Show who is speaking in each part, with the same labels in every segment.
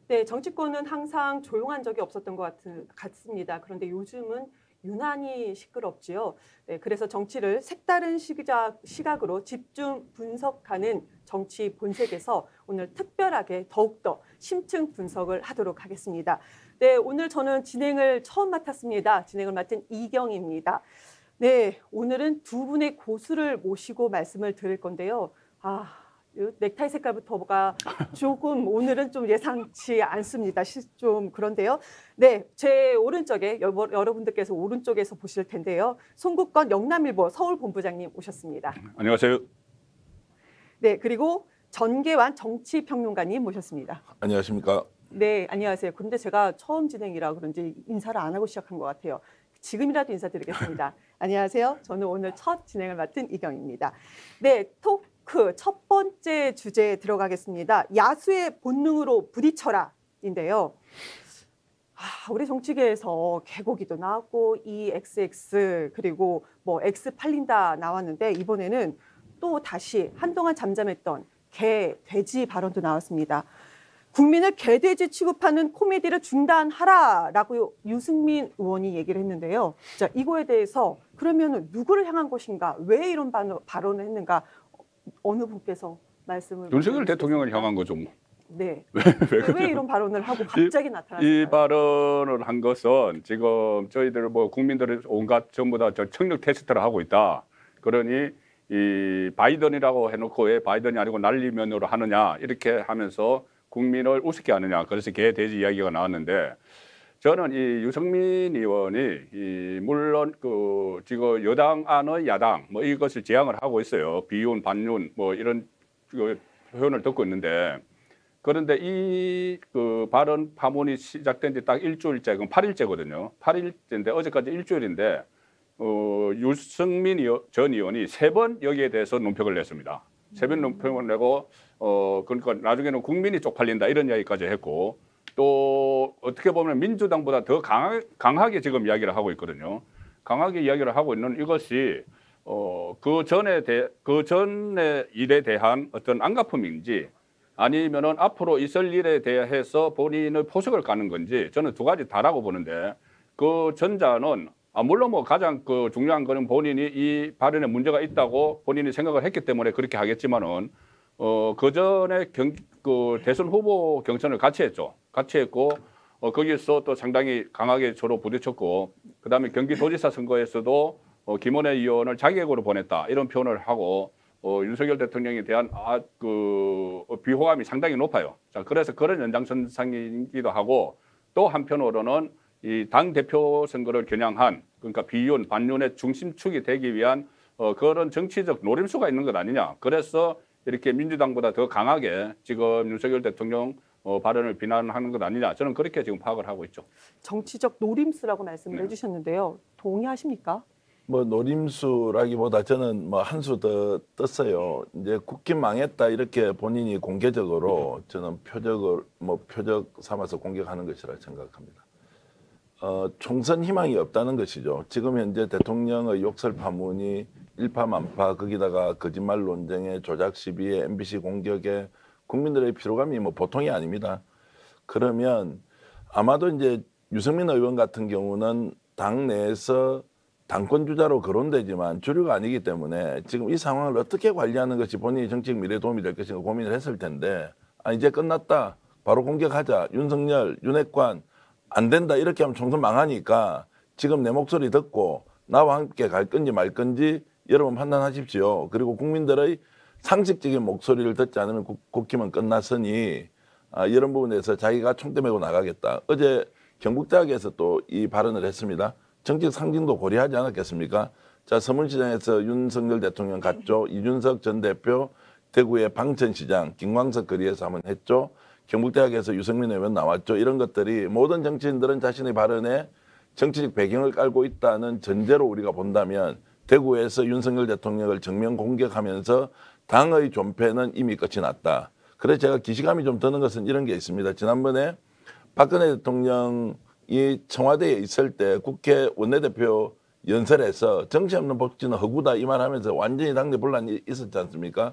Speaker 1: 네, 정치권은 항상 조용한 적이 없었던 것 같습니다. 그런데 요즘은 유난히 시끄럽지요. 네, 그래서 정치를 색다른 시각으로 집중 분석하는 정치 본색에서 오늘 특별하게 더욱더 심층 분석을 하도록 하겠습니다. 네, 오늘 저는 진행을 처음 맡았습니다. 진행을 맡은 이경입니다. 네, 오늘은 두 분의 고수를 모시고 말씀을 드릴 건데요. 넥타이 색깔부터가 조금 오늘은 좀 예상치 않습니다. 좀 그런데요. 네, 제 오른쪽에 여러분들께서 오른쪽에서 보실 텐데요. 송국건 영남일보 서울본부장님 오셨습니다.
Speaker 2: 안녕하세요.
Speaker 1: 네, 그리고 전계환 정치평론가님 모셨습니다.
Speaker 3: 안녕하십니까.
Speaker 1: 네, 안녕하세요. 그런데 제가 처음 진행이라 그런지 인사를 안 하고 시작한 것 같아요. 지금이라도 인사드리겠습니다. 안녕하세요. 저는 오늘 첫 진행을 맡은 이경입니다. 네, 첫 번째 주제에 들어가겠습니다. 야수의 본능으로 부딪혀라인데요. 우리 정치계에서 개고기도 나왔고 EXX 그리고 뭐 X 팔린다 나왔는데 이번에는 또 다시 한동안 잠잠했던 개, 돼지 발언도 나왔습니다. 국민을 개돼지 취급하는 코미디를 중단하라라고 유승민 의원이 얘기를 했는데요. 자, 이거에 대해서 그러면 누구를 향한 것인가? 왜 이런 발언을 했는가? 어느 분께서 말씀을
Speaker 2: 윤석열 대통령을 향한 거죠.
Speaker 1: 네. 왜 이런 발언을 하고 갑자기 나타났을까요?
Speaker 2: 이 발언을 한 것은 지금 저희들 뭐 국민들이 온갖 전부 다 저 청력 테스트를 하고 있다. 그러니 이 바이든이라고 해놓고 왜 바이든이 아니고 난리면으로 하느냐 이렇게 하면서 국민을 우습게 하느냐. 그래서 개 돼지 이야기가 나왔는데 저는 이 유승민 의원이 물론 그 지금 여당 안의 야당 뭐 이것을 지향을 하고 있어요. 비윤, 반윤 뭐 이런 표현을 듣고 있는데 그런데 이 그 발언 파문이 시작된 지 딱 일주일째, 그럼 8일째거든요. 8일째인데 어제까지 일주일인데 유승민 전 의원이 3번 여기에 대해서 논평을 냈습니다. 3번 논평을 내고 그러니까 나중에는 국민이 쪽팔린다 이런 이야기까지 했고. 또 어떻게 보면 민주당보다 더 강하게 지금 이야기를 하고 있거든요. 강하게 이야기를 하고 있는 이것이 그 전의 일에 대한 어떤 안갚음인지 아니면은 앞으로 있을 일에 대해서 본인의 포석을 까는 건지 저는 두 가지 다라고 보는데 그 전자는 물론 뭐 가장 그 중요한 거는 본인이 이 발언에 문제가 있다고 본인이 생각을 했기 때문에 그렇게 하겠지만은 그 전에 그 대선 후보 경선을 같이 했죠. 같이 했고 거기에서 또 상당히 강하게 서로 부딪혔고 그다음에 경기도지사 선거에서도 김원혜 의원을 자객으로 보냈다 이런 표현을 하고 윤석열 대통령에 대한 그 비호감이 상당히 높아요. 자, 그래서 그런 연장선상이기도 하고 또 한편으로는 이 당 대표 선거를 겨냥한 그러니까 비윤 반윤의 중심축이 되기 위한 그런 정치적 노림수가 있는 것 아니냐. 그래서 이렇게 민주당보다 더 강하게 지금 윤석열 대통령 발언을 비난하는 것 아니냐. 저는 그렇게 지금 파악을 하고 있죠.
Speaker 1: 정치적 노림수라고 말씀을 해주셨는데요. 동의하십니까?
Speaker 3: 뭐 노림수라기보다 저는 뭐 한 수 더 떴어요. 이제 국힘 망했다 이렇게 본인이 공개적으로 저는 표적 삼아서 공격하는 것이라 생각합니다. 총선 희망이 없다는 것이죠. 지금 현재 대통령의 욕설 파문이 일파만파 거기다가 거짓말 논쟁에 조작 시비에 MBC 공격에 국민들의 피로감이 뭐 보통이 아닙니다. 그러면 아마도 이제 유승민 의원 같은 경우는 당 내에서 당권 주자로 거론되지만 주류가 아니기 때문에 지금 이 상황을 어떻게 관리하는 것이 본인의 정치적 미래에 도움이 될 것인가 고민을 했을 텐데 이제 끝났다. 바로 공격하자. 윤석열, 윤핵관 안 된다. 이렇게 하면 총선 망하니까 지금 내 목소리 듣고 나와 함께 갈 건지 말 건지 여러분 판단하십시오. 그리고 국민들의 상식적인 목소리를 듣지 않으면 국힘은 끝났으니 이런 부분에서 자기가 총대 메고 나가겠다. 어제 경북대학에서 또 이 발언을 했습니다. 정책 상징도 고려하지 않았겠습니까? 자, 서문시장에서 윤석열 대통령 갔죠. 이준석 전 대표 대구의 방천시장 김광석 거리에서 한번 했죠. 경북대학에서 유승민 의원 나왔죠. 이런 것들이 모든 정치인들은 자신의 발언에 정치적 배경을 깔고 있다는 전제로 우리가 본다면 대구에서 윤석열 대통령을 정면 공격하면서 당의 존폐는 이미 끝이 났다. 그래서 제가 기시감이 좀 드는 것은 이런 게 있습니다. 지난번에 박근혜 대통령이 청와대에 있을 때 국회 원내대표 연설에서 정치 없는 복지는 허구다 이 말하면서 완전히 당내 분란이 있었지 않습니까?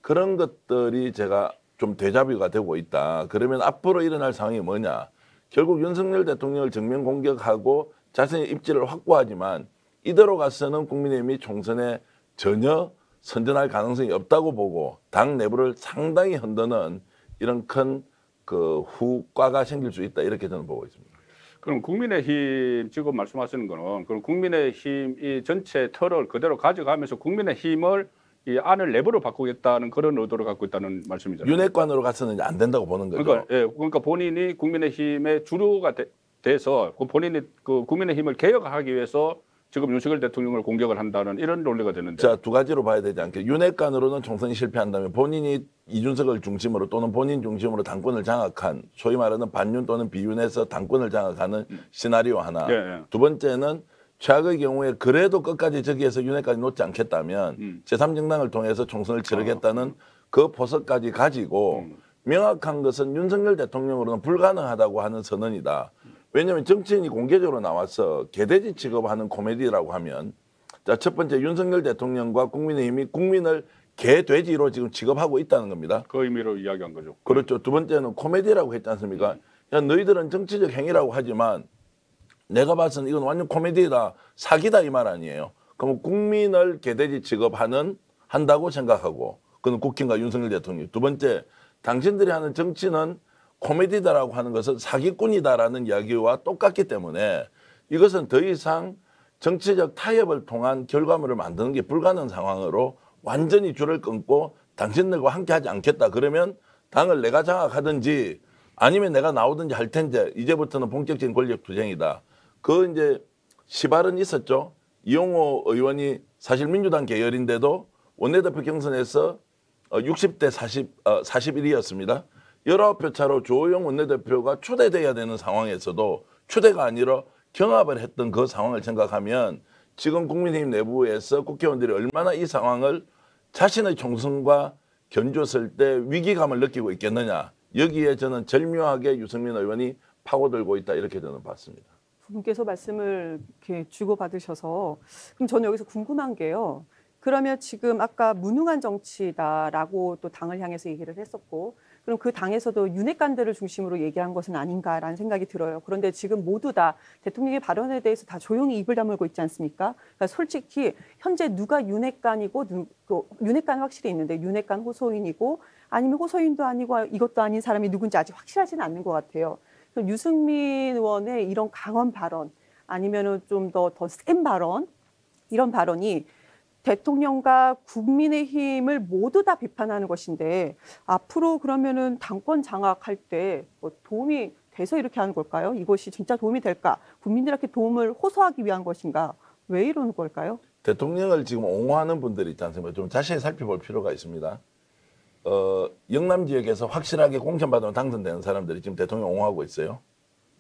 Speaker 3: 그런 것들이 제가 좀 데자뷰가 되고 있다. 그러면 앞으로 일어날 상황이 뭐냐? 결국 윤석열 대통령을 정면 공격하고 자신의 입지를 확보하지만 이대로 가서는 국민의힘이 총선에 전혀 선전할 가능성이 없다고 보고 당 내부를 상당히 흔드는 이런 큰 그 후과가 생길 수 있다 이렇게 저는 보고 있습니다.
Speaker 2: 그럼 국민의힘 지금 말씀하시는 거는 그럼 국민의힘 이 전체 틀을 그대로 가져가면서 국민의힘을 이 안을 내부로 바꾸겠다는 그런 의도를 갖고 있다는 말씀이잖아요.
Speaker 3: 윤핵관으로 가서는 이제 안 된다고 보는 거죠.
Speaker 2: 그러니까 본인이 국민의힘의 주류가 돼서 본인이 그 국민의힘을 개혁하기 위해서 지금 윤석열 대통령을 공격을 한다는 이런 논리가 되는데.
Speaker 3: 자, 두 가지로 봐야 되지 않게 윤핵관으로는 총선이 실패한다면 본인이 이준석을 중심으로 또는 본인 중심으로 당권을 장악한 소위 말하는 반윤 또는 비윤에서 당권을 장악하는 시나리오 하나. 두 번째는 최악의 경우에 그래도 끝까지 저기에서 윤핵관이 놓지 않겠다면 제3정당을 통해서 총선을 치르겠다는 그 포석까지 가지고 명확한 것은 윤석열 대통령으로는 불가능하다고 하는 선언이다. 왜냐하면 정치인이 공개적으로 나와서 개돼지 취급하는 코미디라고 하면 자, 첫 번째 윤석열 대통령과 국민의힘이 국민을 개돼지로 지금 취급하고 있다는 겁니다.
Speaker 2: 그 의미로 이야기한 거죠.
Speaker 3: 그렇죠. 두 번째는 코미디라고 했지 않습니까? 야, 너희들은 정치적 행위라고 하지만 내가 봐서는 이건 완전 코미디다, 사기다 이 말 아니에요. 그럼 국민을 개돼지 한다고 생각하고 그는 국힘과 윤석열 대통령. 두 번째, 당신들이 하는 정치는 코미디다라고 하는 것은 사기꾼이다라는 이야기와 똑같기 때문에 이것은 더 이상 정치적 타협을 통한 결과물을 만드는 게 불가능한 상황으로 완전히 줄을 끊고 당신들과 함께하지 않겠다. 그러면 당을 내가 장악하든지 아니면 내가 나오든지 할 텐데 이제부터는 본격적인 권력 투쟁이다. 그 이제 시발은 있었죠. 이용호 의원이 사실 민주당 계열인데도 원내대표 경선에서 60대 41이었습니다. 19표 차로 조호영 원내대표가 추대돼야 되는 상황에서도 추대가 아니라 경합을 했던 그 상황을 생각하면 지금 국민의힘 내부에서 국회의원들이 얼마나 이 상황을 자신의 총선과 견줬을 때 위기감을 느끼고 있겠느냐. 여기에 저는 절묘하게 유승민 의원이 파고들고 있다 이렇게 저는 봤습니다.
Speaker 1: 두 분께서 말씀을 이렇게 주고받으셔서 그럼 저는 여기서 궁금한 게요. 그러면 지금 아까 무능한 정치다라고 또 당을 향해서 얘기를 했었고 그럼 그 당에서도 윤핵관들을 중심으로 얘기한 것은 아닌가라는 생각이 들어요. 그런데 지금 모두 다 대통령의 발언에 대해서 다 조용히 입을 다물고 있지 않습니까? 그러니까 솔직히 현재 누가 윤핵관이고 윤핵관은 확실히 있는데 윤핵관 호소인이고 아니면 호소인도 아니고 이것도 아닌 사람이 누군지 아직 확실하지는 않는 것 같아요. 그럼 유승민 의원의 이런 강한 발언 아니면은 좀 더 센 발언 이런 발언이 대통령과 국민의힘을 모두 다 비판하는 것인데 앞으로 그러면은 당권 장악할 때 뭐 도움이 돼서 이렇게 하는 걸까요? 이것이 진짜 도움이 될까? 국민들에게 도움을 호소하기 위한 것인가? 왜 이러는 걸까요?
Speaker 3: 대통령을 지금 옹호하는 분들이 있지 않습니까? 좀 자세히 살펴볼 필요가 있습니다. 영남 지역에서 확실하게 공천받으면 당선되는 사람들이 지금 대통령 옹호하고 있어요.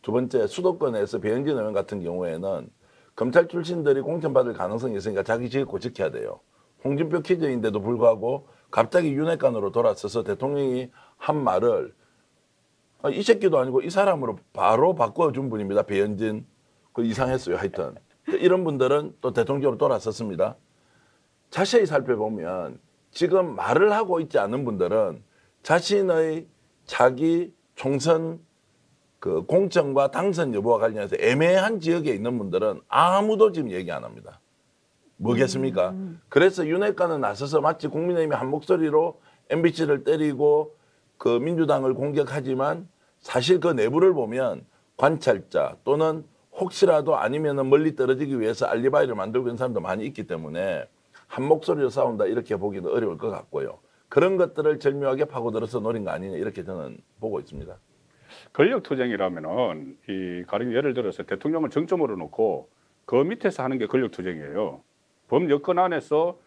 Speaker 3: 두 번째, 수도권에서 배현진 의원 같은 경우에는 검찰 출신들이 공천받을 가능성이 있으니까 자기 지역 고집해야 돼요. 홍준표 퀴즈인데도 불구하고 갑자기 윤핵관으로 돌아서서 대통령이 한 말을 이 새끼도 아니고 이 사람으로 바로 바꿔준 분입니다. 배현진. 그 이상했어요. 하여튼. 이런 분들은 또 대통령으로 돌아섰습니다. 자세히 살펴보면 지금 말을 하고 있지 않은 분들은 자신의 자기 총선 그 공천과 당선 여부와 관련해서 애매한 지역에 있는 분들은 아무도 지금 얘기 안 합니다. 뭐겠습니까? 그래서 윤핵관은 나서서 마치 국민의힘이 한 목소리로 MBC를 때리고 그 민주당을 공격하지만 사실 그 내부를 보면 관찰자 또는 혹시라도 아니면은 멀리 떨어지기 위해서 알리바이를 만들고 있는 사람도 많이 있기 때문에 한 목소리로 싸운다 이렇게 보기도 어려울 것 같고요. 그런 것들을 절묘하게 파고들어서 노린 거 아니냐 이렇게 저는 보고 있습니다.
Speaker 2: 권력투쟁이라면은 가령 예를 들어서 대통령을 정점으로 놓고 그 밑에서 하는 게 권력투쟁이에요. 범여권 안에서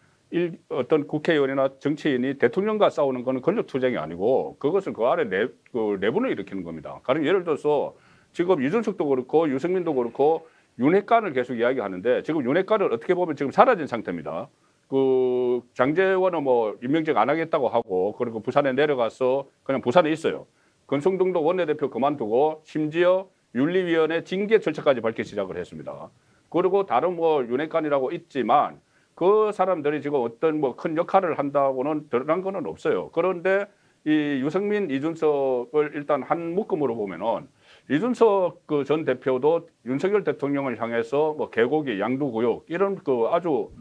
Speaker 2: 어떤 국회의원이나 정치인이 대통령과 싸우는 거는 권력투쟁이 아니고 그것은 그 아래 내분을 일으키는 겁니다. 가령 예를 들어서 지금 이준석도 그렇고 유승민도 그렇고 윤핵관을 계속 이야기하는데 지금 윤핵관을 어떻게 보면 지금 사라진 상태입니다. 그 장제원은 뭐 임명직 안 하겠다고 하고 그리고 부산에 내려가서 그냥 부산에 있어요. 권성동도 원내대표 그만두고 심지어 윤리위원회 징계 절차까지 밟기 시작을 했습니다. 그리고 다른 뭐 윤핵관이라고 있지만 그 사람들이 지금 어떤 뭐 큰 역할을 한다고는 드러난 거는 없어요. 그런데 이 유승민, 이준석을 일단 한 묶음으로 보면은 이준석 그 전 대표도 윤석열 대통령을 향해서 뭐 개고기, 양두구역 이런 그 아주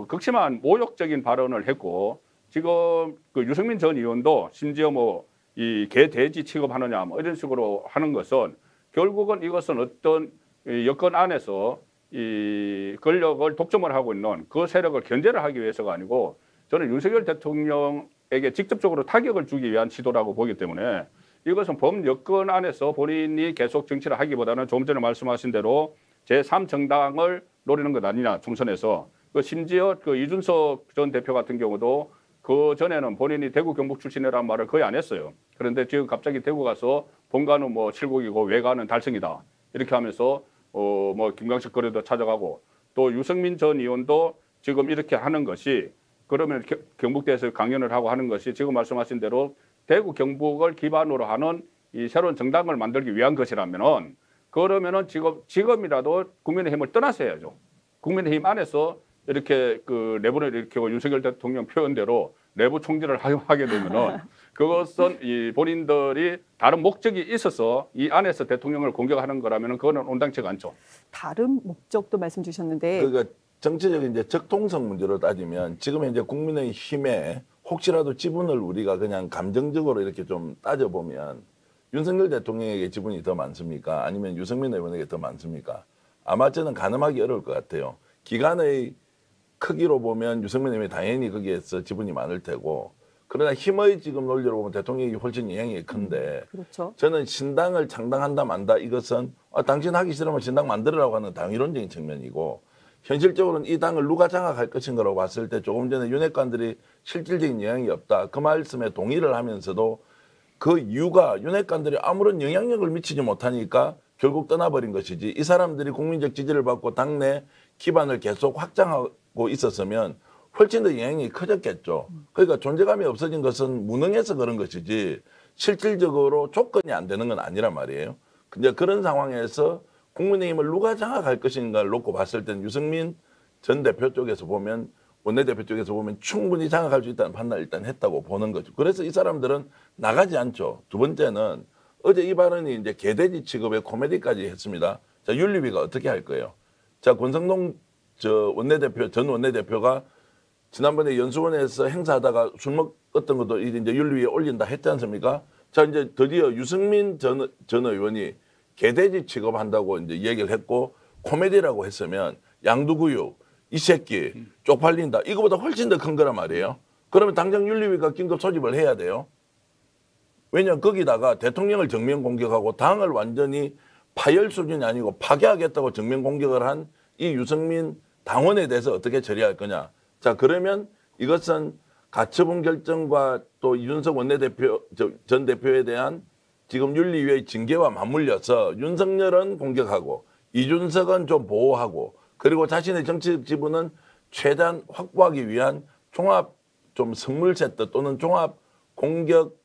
Speaker 2: 극심한 모욕적인 발언을 했고 지금 그 유승민 전 의원도 심지어 뭐 이 개돼지 취급하느냐 뭐 이런 식으로 하는 것은 결국은 이것은 어떤 이 여권 안에서 이 권력을 독점을 하고 있는 그 세력을 견제를 하기 위해서가 아니고 저는 윤석열 대통령에게 직접적으로 타격을 주기 위한 시도라고 보기 때문에 이것은 범여권 안에서 본인이 계속 정치를 하기보다는 조금 전에 말씀하신 대로 제3정당을 노리는 것 아니냐 총선에서 그 심지어 그 이준석 전 대표 같은 경우도 그 전에는 본인이 대구 경북 출신이라는 말을 거의 안 했어요. 그런데 지금 갑자기 대구 가서 본가는 뭐 칠곡이고 외가는 달성이다 이렇게 하면서 뭐 김광식 거래도 찾아가고 또 유승민 전 의원도 지금 이렇게 하는 것이 그러면 경북대에서 강연을 하고 하는 것이 지금 말씀하신 대로 대구 경북을 기반으로 하는 이 새로운 정당을 만들기 위한 것이라면은 그러면은 지금이라도 국민의힘을 떠나셔야죠. 국민의힘 안에서 이렇게 그 내부를 일으키고 윤석열 대통령 표현대로 내부 총질을 하게 되면은 그것은 이 본인들이 다른 목적이 있어서 이 안에서 대통령을 공격하는 거라면은 그거는 온당치가 않죠.
Speaker 1: 다른 목적도 말씀 주셨는데
Speaker 3: 그러니까 정치적인 이제 적통성 문제로 따지면 지금 이제 국민의힘에 혹시라도 지분을 우리가 그냥 감정적으로 이렇게 좀 따져보면 윤석열 대통령에게 지분이 더 많습니까? 아니면 유승민 의원에게 더 많습니까? 아마 저는 가늠하기 어려울 것 같아요. 기간의 크기로 보면 유승민 의원이 당연히 거기에서 지분이 많을 테고 그러나 힘의 지금 논리로 보면 대통령이 훨씬 영향이 큰데
Speaker 1: 그렇죠.
Speaker 3: 저는 신당을 창당한다 만다 이것은 당신 하기 싫으면 신당 만들으라고 하는 당위론적인 측면이고 현실적으로는 이 당을 누가 장악할 것인가라고 봤을 때 조금 전에 윤핵관들이 실질적인 영향이 없다. 그 말씀에 동의를 하면서도 그 이유가 윤핵관들이 아무런 영향력을 미치지 못하니까 결국 떠나버린 것이지 이 사람들이 국민적 지지를 받고 당내 기반을 계속 확장하고 있었으면 훨씬 더 영향이 커졌겠죠. 그러니까 존재감이 없어진 것은 무능해서 그런 것이지 실질적으로 조건이 안 되는 건 아니란 말이에요. 근데 그런 상황에서 국민의힘을 누가 장악할 것인가를 놓고 봤을 때는 유승민 전 대표 쪽에서 보면 원내대표 쪽에서 보면 충분히 장악할 수 있다는 판단을 일단 했다고 보는 거죠. 그래서 이 사람들은 나가지 않죠. 두 번째는 어제 이 발언이 이제 개돼지 취급의 코미디까지 했습니다. 자, 윤리위가 어떻게 할 거예요? 자, 권성동 전 원내대표가 지난번에 연수원에서 행사하다가 술 먹었던 것도 이제 윤리위에 올린다 했지 않습니까? 자, 이제 드디어 유승민 전 의원이 개돼지 취급한다고 이제 얘기를 했고 코미디라고 했으면 양두구육 이 새끼 쪽팔린다 이거보다 훨씬 더 큰 거란 말이에요. 그러면 당장 윤리위가 긴급 소집을 해야 돼요. 왜냐하면 거기다가 대통령을 정면 공격하고 당을 완전히 파열 수준이 아니고 파괴하겠다고 정면 공격을 한 이 유승민 당원에 대해서 어떻게 처리할 거냐. 자, 그러면 이것은 가처분 결정과 또 이준석 원내대표 전 대표에 대한 지금 윤리위의 징계와 맞물려서 윤석열은 공격하고 이준석은 좀 보호하고 그리고 자신의 정치적 지분은 최대한 확보하기 위한 종합 좀 선물 세트 또는 종합 공격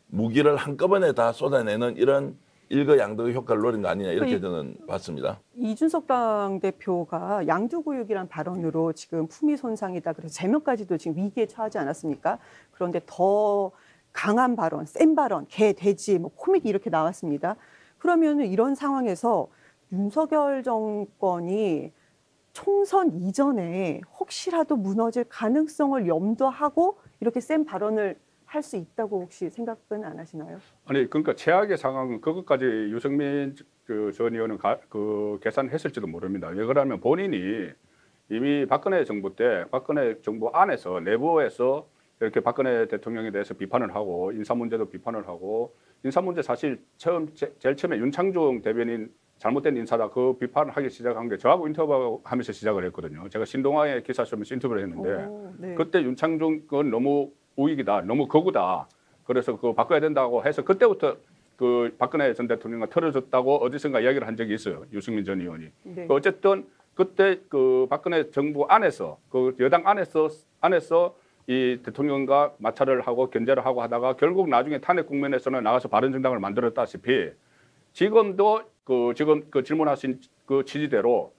Speaker 3: 무기를 한꺼번에 다 쏟아내는 이런 일거양득의 효과를 노린 거 아니냐 이렇게 저는 봤습니다.
Speaker 1: 이준석 당대표가 양두구육이란 발언으로 지금 품위 손상이다. 그래서 제명까지도 지금 위기에 처하지 않았습니까? 그런데 더 강한 발언, 센 발언, 개, 돼지, 뭐 코미디 이렇게 나왔습니다. 그러면 이런 상황에서 윤석열 정권이 총선 이전에 혹시라도 무너질 가능성을 염두하고 이렇게 센 발언을 할 수 있다고 혹시 생각은 안 하시나요?
Speaker 2: 아니 그러니까 최악의 상황은 그것까지 유승민 전 의원은 계산했을지도 모릅니다. 왜 그러냐면 본인이 이미 박근혜 정부 때 박근혜 정부 안에서 내부에서 이렇게 박근혜 대통령에 대해서 비판을 하고 인사 문제도 비판을 하고 인사 문제 사실 제일 처음에 윤창중 대변인 잘못된 인사다 그 비판을 하기 시작한 게 저하고 인터뷰하면서 시작을 했거든요. 제가 신동아의 기사 쓰면서 인터뷰를 했는데
Speaker 1: 네.
Speaker 2: 그때 윤창중은 너무 우익이다, 너무 극우다. 그래서 그거 바꿔야 된다고 해서 그때부터 그 박근혜 전 대통령이 틀어줬다고 어디선가 이야기를 한 적이 있어요. 유승민 전 의원이.
Speaker 1: 네.
Speaker 2: 어쨌든 그때 그 박근혜 정부 안에서 그 여당 안에서 이 대통령과 마찰을 하고 견제를 하고 하다가 결국 나중에 탄핵 국면에서는 나가서 바른정당을 만들었다시피 지금도 지금 질문하신 그 취지대로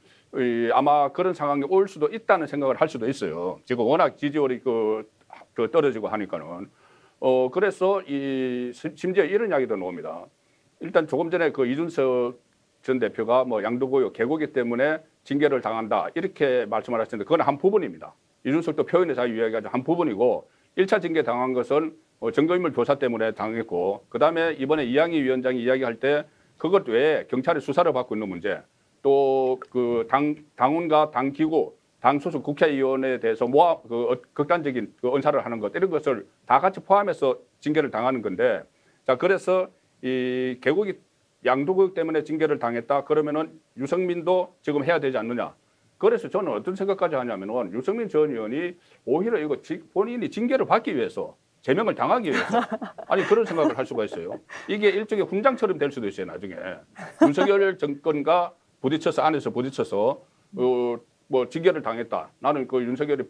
Speaker 2: 아마 그런 상황이 올 수도 있다는 생각을 할 수도 있어요. 지금 워낙 지지율이 떨어지고 하니까는 그래서 심지어 이런 이야기도 나옵니다. 일단 조금 전에 그 이준석 전 대표가 뭐 양도구역 개고기 때문에 징계를 당한다 이렇게 말씀을 하셨는데 그건 한 부분입니다. 이준석도 표현의 자유 이야기가 한 부분이고 1차 징계 당한 것은 증거인멸 교사 때문에 당했고 그다음에 이번에 이양희 위원장이 이야기할 때 그것 외에 경찰의 수사를 받고 있는 문제 또 그 당원과 당 기구 당 소속 국회의원에 대해서 극단적인 그 언사를 하는 것 이런 것을 다 같이 포함해서 징계를 당하는 건데 자 그래서 이 개고기 양도구역 때문에 징계를 당했다 그러면은 유승민도 지금 해야 되지 않느냐. 그래서 저는 어떤 생각까지 하냐면은 유승민 전 의원이 오히려 이거 본인이 징계를 받기 위해서 제명을 당하기 위해서 아니 그런 생각을 할 수가 있어요. 이게 일종의 훈장처럼 될 수도 있어요 나중에 윤석열 정권과 부딪혀서 안에서 부딪혀서 뭐 징계를 당했다. 나는 그 윤석열이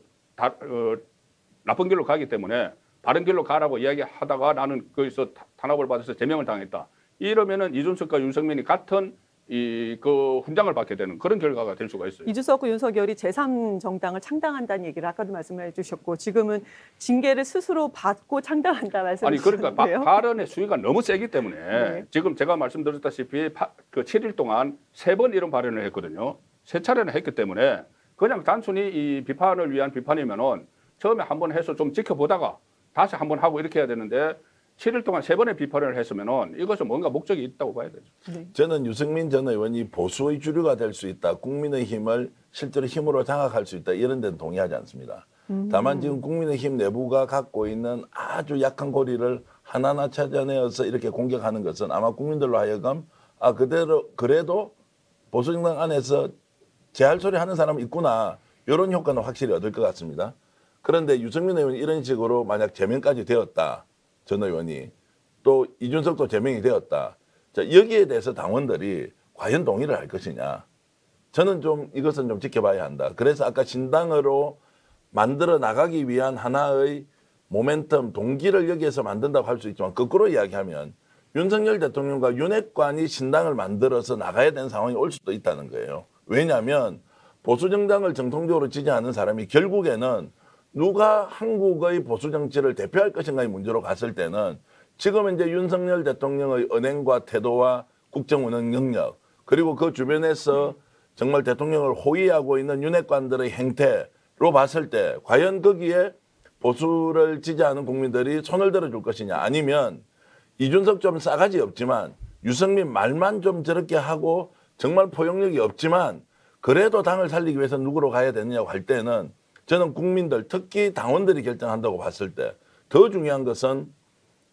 Speaker 2: 나쁜 길로 가기 때문에 바른 길로 가라고 이야기하다가 나는 거기서 탄압을 받아서 제명을 당했다. 이러면은 이준석과 윤석민이 같은 그 훈장을 받게 되는 그런 결과가 될 수가 있어요.
Speaker 1: 이준석과 윤석열이 제3정당을 창당한다는 얘기를 아까도 말씀을 해주셨고 지금은 징계를 스스로 받고 창당한다 말씀을
Speaker 2: 아니 그러니까
Speaker 1: 주셨는데요.
Speaker 2: 발언의 수위가 너무 세기 때문에
Speaker 1: 네. 지금
Speaker 2: 제가 말씀드렸다시피 그 7일 동안 3번 이런 발언을 했거든요. 3차례나 했기 때문에 그냥 단순히 이 비판을 위한 비판이면은 처음에 한번 해서 좀 지켜보다가 다시 한번 하고 이렇게 해야 되는데 7일 동안 3번의 비판을 했으면은 이것은 뭔가 목적이 있다고 봐야 되죠.
Speaker 1: 네.
Speaker 3: 저는 유승민 전 의원이 보수의 주류가 될 수 있다. 국민의힘을 실제로 힘으로 장악할 수 있다. 이런 데는 동의하지 않습니다. 다만 지금 국민의힘 내부가 갖고 있는 아주 약한 고리를 하나하나 찾아내어서 이렇게 공격하는 것은 아마 국민들로 하여금 그래도 보수정당 안에서 제할 소리 하는 사람이 있구나. 이런 효과는 확실히 얻을 것 같습니다. 그런데 유승민 의원이 이런 식으로 만약 제명까지 되었다. 전 의원이 또 이준석도 제명이 되었다. 자, 여기에 대해서 당원들이 과연 동의를 할 것이냐. 저는 좀 이것은 좀 지켜봐야 한다. 그래서 아까 신당으로 만들어 나가기 위한 하나의 모멘텀, 동기를 여기에서 만든다고 할 수 있지만 거꾸로 이야기하면 윤석열 대통령과 윤핵관이 신당을 만들어서 나가야 되는 상황이 올 수도 있다는 거예요. 왜냐하면 보수정당을 정통적으로 지지하는 사람이 결국에는 누가 한국의 보수정치를 대표할 것인가의 문제로 갔을 때는 지금 이제 윤석열 대통령의 언행과 태도와 국정운영 능력 그리고 그 주변에서 정말 대통령을 호위하고 있는 윤핵관들의 행태로 봤을 때 과연 거기에 보수를 지지하는 국민들이 손을 들어줄 것이냐 아니면 이준석 좀 싸가지 없지만 유승민 말만 좀 저렇게 하고 정말 포용력이 없지만 그래도 당을 살리기 위해서 누구로 가야 되느냐고 할 때는 저는 국민들 특히 당원들이 결정한다고 봤을 때 더 중요한 것은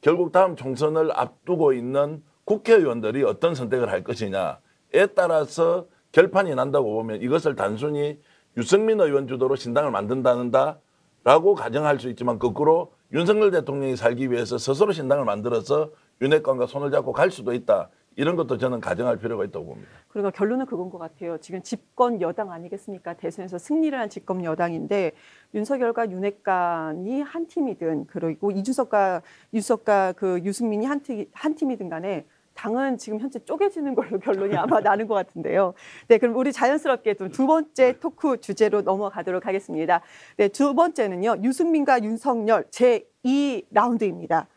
Speaker 3: 결국 다음 총선을 앞두고 있는 국회의원들이 어떤 선택을 할 것이냐에 따라서 결판이 난다고 보면 이것을 단순히 유승민 의원 주도로 신당을 만든다라고 가정할 수 있지만 거꾸로 윤석열 대통령이 살기 위해서 스스로 신당을 만들어서 윤핵관과 손을 잡고 갈 수도 있다. 이런 것도 저는 가정할 필요가 있다고 봅니다.
Speaker 1: 그러니까 결론은 그건 것 같아요. 지금 집권 여당 아니겠습니까? 대선에서 승리를 한 집권 여당인데 윤석열과 윤핵관이 한 팀이든 그리고 이준석과 그 유승민이 한 팀이든 간에 당은 지금 현재 쪼개지는 걸로 결론이 아마 나는 것 같은데요. 네, 그럼 우리 자연스럽게 좀 두 번째 토크 주제로 넘어가도록 하겠습니다. 네, 두 번째는요. 유승민과 윤석열 제2라운드입니다.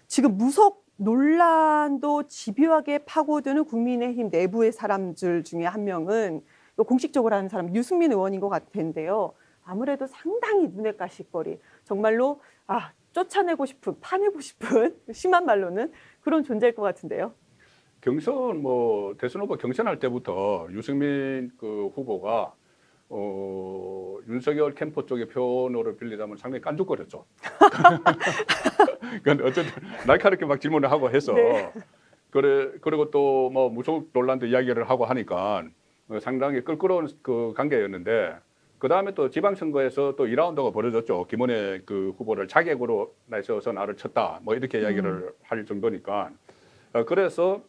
Speaker 1: 지금 무속 논란도 집요하게 파고드는 국민의힘 내부의 사람들 중에 한 명은 공식적으로 하는 사람 유승민 의원인 것 같은데요. 아무래도 상당히 눈에 가시거리 정말로 쫓아내고 싶은 파내고 싶은 심한 말로는 그런 존재일 것 같은데요.
Speaker 2: 경선 대선 후보 경선할 때부터 유승민 그 후보가 윤석열 캠프 쪽의 표현으로 빌리자면 상당히 깐죽거렸죠. 그러니까 어쨌든 날카롭게 막 질문을 하고 해서
Speaker 1: 네.
Speaker 2: 그리고 또 뭐 무속 논란도 이야기를 하고 하니까 상당히 껄끄러운 그 관계였는데 그 다음에 또 지방선거에서 또 2라운드가 벌어졌죠. 김원혜 그 후보를 자객으로 내세워서 나를 쳤다. 뭐 이렇게 이야기를 할 정도니까 그래서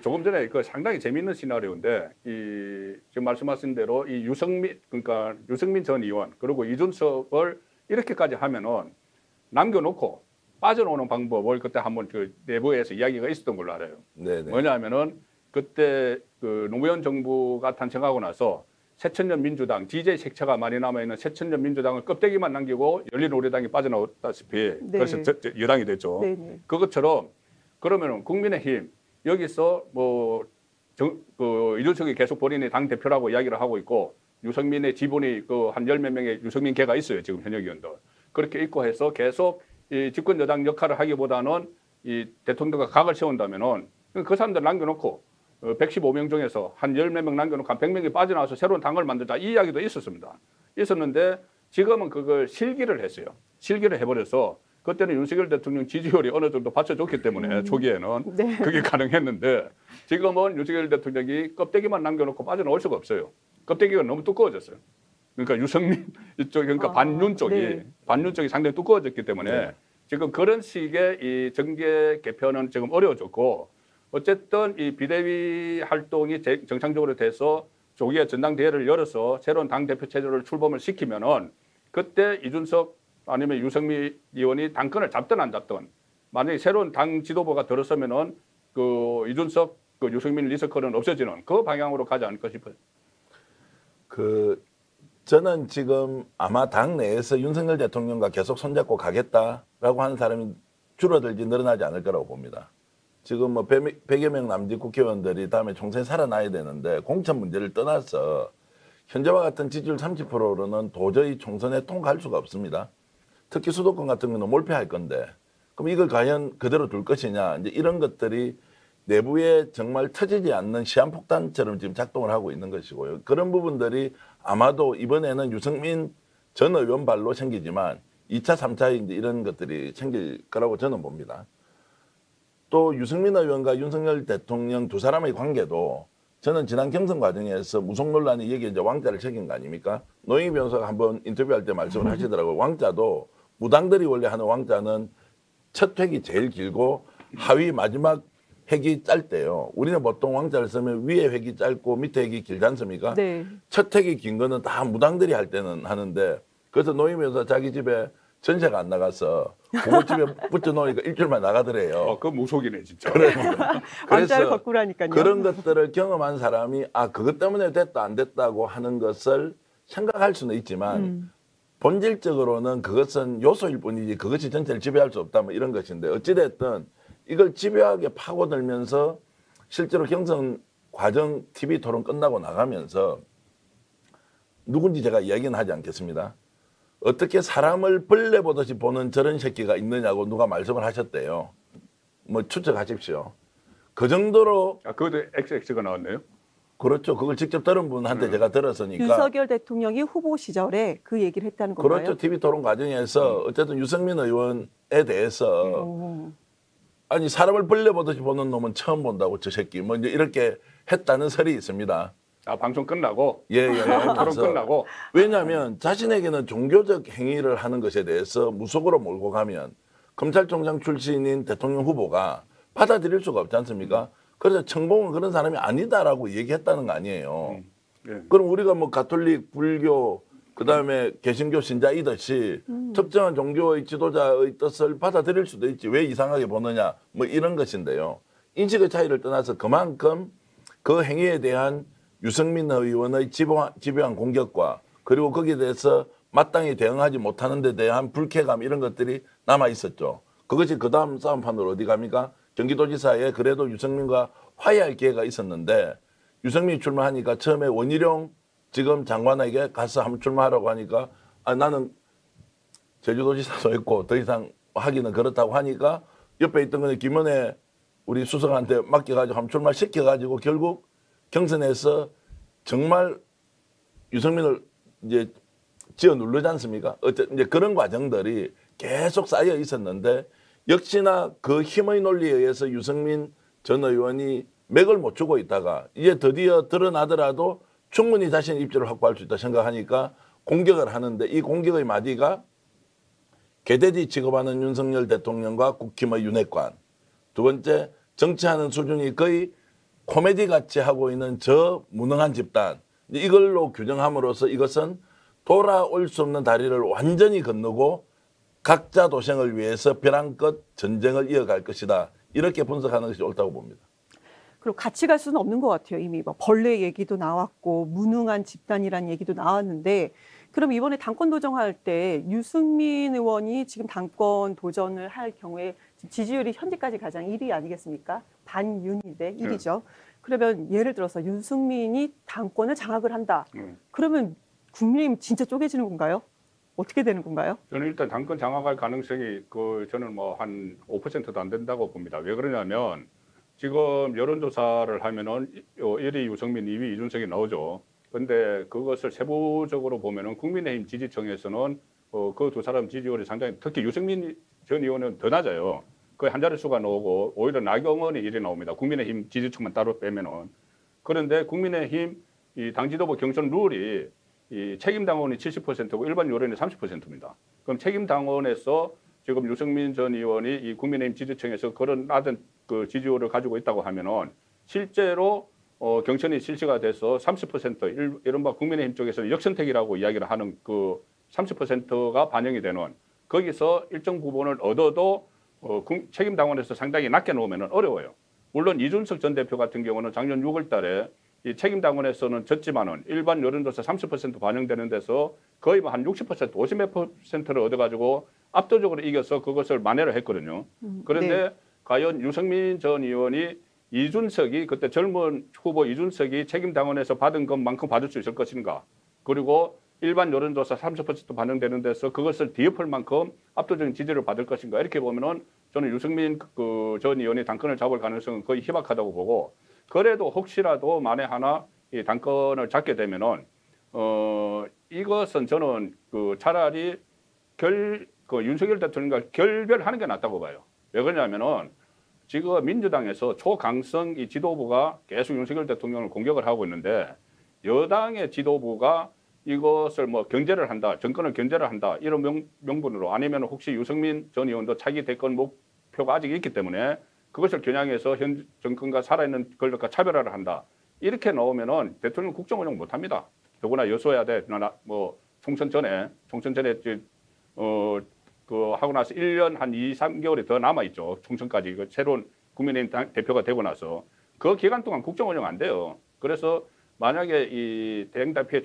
Speaker 2: 조금 전에 그 상당히 재미있는 시나리오인데 지금 말씀하신 대로 그러니까 유승민 전 의원 그리고 이준석을 이렇게까지 하면은 남겨놓고 빠져나오는 방법을 그때 한번 그 내부에서 이야기가 있었던 걸로 알아요.
Speaker 3: 네네.
Speaker 2: 뭐냐면은 그때 그 노무현 정부가 탄생하고 나서 새천년 민주당, DJ 색채가 많이 남아있는 새천년 민주당은 껍데기만 남기고 열린우리당이 빠져나왔다시피
Speaker 1: 네.
Speaker 2: 그래서 여당이 됐죠.
Speaker 1: 네네.
Speaker 2: 그것처럼 그러면은 국민의힘 여기서 이준석이 계속 본인이 당 대표라고 이야기를 하고 있고 유승민의 지분이 한 10몇 명의 유승민 계가 있어요. 지금 현역 의원들. 그렇게 있고 해서 계속 이 집권 여당 역할을 하기보다는 이 대통령과 각을 세운다면은 그 사람들 남겨놓고 115명 중에서 한 10몇 명 남겨놓고 한 100명이 빠져나와서 새로운 당을 만들자 이 이야기도 있었습니다. 있었는데 지금은 그걸 실기를 했어요. 실기를 해버려서 그때는 윤석열 대통령 지지율이 어느 정도 받쳐줬기 때문에 초기에는
Speaker 1: 네.
Speaker 2: 그게 가능했는데 지금은 윤석열 대통령이 껍데기만 남겨놓고 빠져나올 수가 없어요. 껍데기가 너무 두꺼워졌어요. 그러니까 유승민 이쪽 그러니까 반윤 쪽이
Speaker 1: 네.
Speaker 2: 반윤 쪽이 상당히 두꺼워졌기 때문에
Speaker 3: 네.
Speaker 2: 지금 그런 식의 이 정계 개편은 지금 어려워졌고 어쨌든 이 비대위 활동이 정상적으로 돼서 조기에 전당대회를 열어서 새로운 당 대표 체제를 출범을 시키면은 그때 이준석 아니면 유승민 의원이 당권을 잡든 안 잡든 만약에 새로운 당 지도부가 들어서면은 그 이준석 그 유승민 리스크는 없어지는 그 방향으로 가지 않을까 싶어요.
Speaker 3: 저는 지금 아마 당 내에서 윤석열 대통령과 계속 손잡고 가겠다라고 하는 사람이 줄어들지 늘어나지 않을 거라고 봅니다. 지금 뭐 100여 명 남짓 국회의원들이 다음에 총선에 살아나야 되는데 공천 문제를 떠나서 현재와 같은 지지율 30%로는 도저히 총선에 통과할 수가 없습니다. 특히 수도권 같은 경우는 몰표할 건데 그럼 이걸 과연 그대로 둘 것이냐 이제 이런 것들이 내부에 정말 터지지 않는 시한폭탄처럼 지금 작동을 하고 있는 것이고요. 그런 부분들이 아마도 이번에는 유승민 전 의원 발로 생기지만 2차, 3차 이제 이런 것들이 생길 거라고 저는 봅니다. 또 유승민 의원과 윤석열 대통령 두 사람의 관계도 저는 지난 경선 과정에서 무속 논란이 여기에 이제 왕자를 책인 거 아닙니까? 노영희 변호사가 한번 인터뷰할 때 말씀을 하시더라고요. 왕자도 무당들이 원래 하는 왕자는 첫 획이 제일 길고 하위 마지막 획이 짧대요. 우리는 보통 왕자를 쓰면 위에 획이 짧고 밑에 획이 길지 않습니까?
Speaker 1: 네.
Speaker 3: 첫 획이 긴 거는 다 무당들이 할 때는 하는데 그래서 노영희 변호사 자기 집에 전세가 안 나가서 고깃집에 붙여놓으니까 일주일만 나가더래요.
Speaker 2: 그 무속이네 진짜.
Speaker 1: 왕자를 거꾸라니까요.
Speaker 3: 그런 것들을 경험한 사람이 그것 때문에 됐다 안 됐다고 하는 것을 생각할 수는 있지만 본질적으로는 그것은 요소일 뿐이지 그것이 전체를 지배할 수 없다 뭐 이런 것인데 어찌됐든 이걸 집요하게 파고들면서 실제로 경선 과정 TV 토론 끝나고 나가면서 누군지 제가 이야기는 하지 않겠습니다. 어떻게 사람을 벌레 보듯이 보는 저런 새끼가 있느냐고 누가 말씀을 하셨대요. 뭐 추측하십시오. 그 정도로
Speaker 2: 그것도 XX가 나왔네요.
Speaker 3: 그렇죠. 그걸 직접 들은 분한테 제가 들었으니까.
Speaker 1: 윤석열 대통령이 후보 시절에 그 얘기를 했다는 건가요?
Speaker 3: 그렇죠. TV 토론 과정에서 어쨌든 유승민 의원에 대해서 아니 사람을 벌레 보듯이 보는 놈은 처음 본다고 저 새끼 뭐 이제 이렇게 했다는 설이 있습니다.
Speaker 2: 방송 끝나고
Speaker 3: 예.
Speaker 2: 토론 끝나고
Speaker 3: 왜냐하면 자신에게는 종교적 행위를 하는 것에 대해서 무속으로 몰고 가면 검찰총장 출신인 대통령 후보가 받아들일 수가 없지 않습니까? 그래서 천공은 그런 사람이 아니다라고 얘기했다는 거 아니에요.
Speaker 2: 예.
Speaker 3: 그럼 우리가 뭐 가톨릭, 불교, 그다음에 개신교 신자이듯이 특정한 종교의 지도자의 뜻을 받아들일 수도 있지. 왜 이상하게 보느냐 뭐 이런 것인데요. 인식의 차이를 떠나서 그만큼 그 행위에 대한 유승민 의원의 집요한 공격과 그리고 거기에 대해서 마땅히 대응하지 못하는 데 대한 불쾌감 이런 것들이 남아 있었죠. 그것이 그 다음 싸움판으로 어디 갑니까? 경기도지사에 그래도 유승민과 화해할 기회가 있었는데 유승민이 출마하니까 처음에 원희룡 지금 장관에게 가서 한번 출마하라고 하니까 나는 제주도지사도 했고 더 이상 하기는 그렇다고 하니까 옆에 있던 거는 김은혜 우리 수석한테 맡겨가지고 한번 출마시켜가지고 결국 경선에서 정말 유승민을 이제 지어 누르지 않습니까? 어쨌든 이제 그런 과정들이 계속 쌓여 있었는데 역시나 그 힘의 논리에 의해서 유승민 전 의원이 맥을 못 주고 있다가 이제 드디어 드러나더라도 충분히 자신의 입지를 확보할 수 있다 생각하니까 공격을 하는데 이 공격의 마디가 개돼지 취급하는 윤석열 대통령과 국힘의 윤핵관 두 번째 정치하는 수준이 거의 코미디 같이 하고 있는 저 무능한 집단 이걸로 규정함으로써 이것은 돌아올 수 없는 다리를 완전히 건너고 각자 도생을 위해서 벼랑끝 전쟁을 이어갈 것이다. 이렇게 분석하는 것이 옳다고 봅니다.
Speaker 1: 그리고 같이 갈 수는 없는 것 같아요. 이미 뭐 벌레 얘기도 나왔고 무능한 집단이라는 얘기도 나왔는데 그럼 이번에 당권 도전할 때 유승민 의원이 지금 당권 도전을 할 경우에 지금 지지율이 현재까지 가장 1위 아니겠습니까? 반윤인데 1위죠. 그러면 예를 들어서 유승민이 당권을 장악을 한다. 그러면 국민의힘 진짜 쪼개지는 건가요? 어떻게 되는 건가요?
Speaker 2: 저는 일단 당권 장악할 가능성이 저는 뭐 한 5%도 안 된다고 봅니다. 왜 그러냐면 지금 여론조사를 하면은 1위 유승민, 2위 이준석이 나오죠. 근데 그것을 세부적으로 보면은 국민의힘 지지층에서는 그 두 사람 지지율이 상당히 특히 유승민 전 의원은 더 낮아요. 거의 한 자릿수가 나오고 오히려 나경원이 1위 나옵니다. 국민의힘 지지층만 따로 빼면은. 그런데 국민의힘 이 당 지도부 경선 룰이 이 책임 당원이 70%고 일반 여론이 30%입니다. 그럼 책임 당원에서 지금 유승민 전 의원이 이 국민의힘 지지층에서 그런 낮은 그 지지율을 가지고 있다고 하면은 실제로 경선이 실시가 돼서 30% 이른바 국민의힘 쪽에서 역선택이라고 이야기를 하는 그 30%가 반영이 되는 거기서 일정 부분을 얻어도 책임 당원에서 상당히 낮게 놓으면 어려워요. 물론 이준석 전 대표 같은 경우는 작년 6월 달에 이 책임 당원에서는 졌지만은 일반 여론조사 30% 반영되는 데서 거의 뭐 한 60%, 50몇 %를 얻어가지고 압도적으로 이겨서 그것을 만회를 했거든요. 그런데
Speaker 1: 네.
Speaker 2: 과연 유승민 전 의원이 이준석이 그때 젊은 후보 이준석이 책임 당원에서 받은 것만큼 받을 수 있을 것인가? 그리고 일반 여론조사 30% 반영되는 데서 그것을 뒤엎을 만큼 압도적인 지지를 받을 것인가? 이렇게 보면은 저는 유승민 전 의원이 당권을 잡을 가능성은 거의 희박하다고 보고 그래도 혹시라도 만에 하나 이 당권을 잡게 되면은 이것은 저는 차라리 윤석열 대통령과 결별하는 게 낫다고 봐요. 왜 그러냐면은 지금 민주당에서 초강성 이 지도부가 계속 윤석열 대통령을 공격을 하고 있는데 여당의 지도부가 이것을 뭐 견제를 한다, 정권을 견제를 한다 이런 명분으로 아니면 혹시 유승민 전 의원도 차기 대권 목표가 아직 있기 때문에 그것을 겨냥해서 현 정권과 살아있는 권력과 차별화를 한다. 이렇게 나오면은 대통령 국정 운영 못 합니다. 더구나 여소야대 뭐 총선 전에 하고 나서 1년 한 2, 3개월이 더 남아 있죠. 총선까지 새로운 국민의힘 대표가 되고 나서 그 기간 동안 국정 운영 안 돼요. 그래서 만약에 이 대행대표에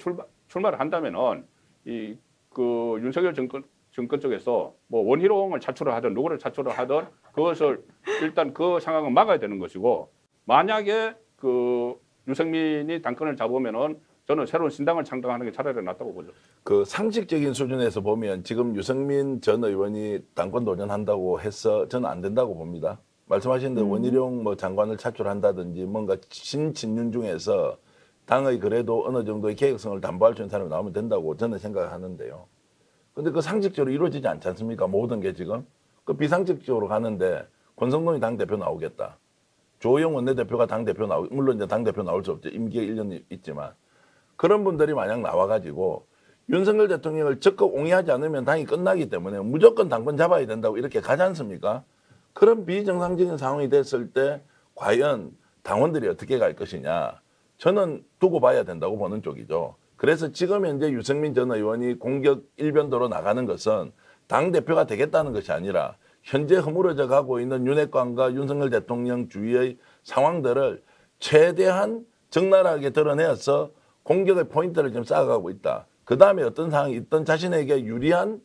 Speaker 2: 출마를 한다면은 윤석열 정권 쪽에서 뭐 원희룡을 차출을 하든 누구를 차출을 하든 그것을 일단 그 상황은 막아야 되는 것이고 만약에 유승민이 당권을 잡으면은 저는 새로운 신당을 창당하는 게 차라리 낫다고 보죠.
Speaker 3: 그 상식적인 수준에서 보면 지금 유승민 전 의원이 당권 도전한다고 해서 저는 안 된다고 봅니다. 말씀하신 대로 원희룡 뭐 장관을 차출한다든지 뭔가 신친윤 중에서 당의 그래도 어느 정도의 개혁성을 담보할 수 있는 사람이 나오면 된다고 저는 생각하는데요. 근데 그 상식적으로 이루어지지 않지 않습니까? 모든 게 지금. 그 비상식적으로 가는데 권성동이 당대표 나오겠다. 조호영 원내대표가 당대표 물론 이제 당대표 나올 수 없죠. 임기가 1년 있지만. 그런 분들이 만약 나와가지고 윤석열 대통령을 적극 옹이하지 않으면 당이 끝나기 때문에 무조건 당권 잡아야 된다고 이렇게 가지 않습니까? 그런 비정상적인 상황이 됐을 때 과연 당원들이 어떻게 갈 것이냐. 저는 두고 봐야 된다고 보는 쪽이죠. 그래서 지금 현재 유승민 전 의원이 공격 일변도로 나가는 것은 당대표가 되겠다는 것이 아니라 현재 허물어져 가고 있는 윤핵관과 윤석열 대통령 주위의 상황들을 최대한 적나라하게 드러내서 공격의 포인트를 지금 쌓아가고 있다. 그 다음에 어떤 상황이 있던 자신에게 유리한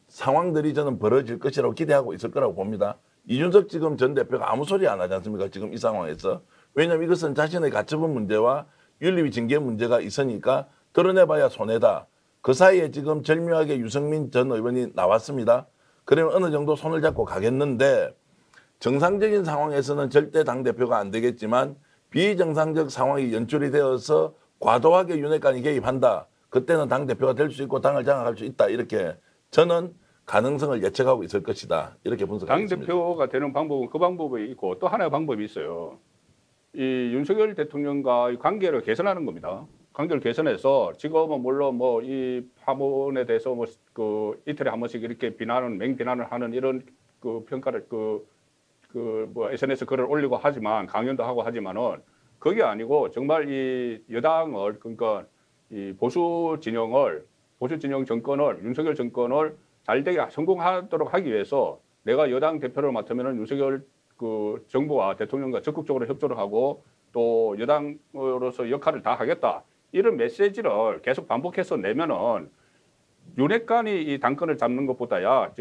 Speaker 3: 상황들이 저는 벌어질 것이라고 기대하고 있을 거라고 봅니다. 이준석 지금 전 대표가 아무 소리 안 하지 않습니까? 지금 이 상황에서. 왜냐하면 이것은 자신의 가처분 문제와 윤리위 징계 문제가 있으니까 드러내봐야 손해다. 그 사이에 지금 절묘하게 유승민 전 의원이 나왔습니다. 그러면 어느 정도 손을 잡고 가겠는데 정상적인 상황에서는 절대 당대표가 안 되겠지만 비정상적 상황이 연출이 되어서 과도하게 윤핵관이 개입한다. 그때는 당대표가 될 수 있고 당을 장악할 수 있다. 이렇게 저는 가능성을 예측하고 있을 것이다. 이렇게 분석하겠습니다.
Speaker 2: 당대표가 되는 방법은 그 방법이 있고 또 하나의 방법이 있어요. 이 윤석열 대통령과 관계를 개선하는 겁니다. 관계를 개선해서 지금은 물론 뭐 이 파문에 대해서 뭐 이틀에 한 번씩 이렇게 맹비난을 하는 이런 평가를 뭐 SNS 글을 올리고 하지만 강연도 하고 하지만은 그게 아니고 정말 이 여당을 그러니까 이 보수 진영 정권을 윤석열 정권을 잘되게 성공하도록 하기 위해서 내가 여당 대표를 맡으면은 윤석열 그 정부와 대통령과 적극적으로 협조를 하고 또 여당으로서 역할을 다 하겠다. 이런 메시지를 계속 반복해서 내면은 윤핵관이 이 당권을 잡는 것보다야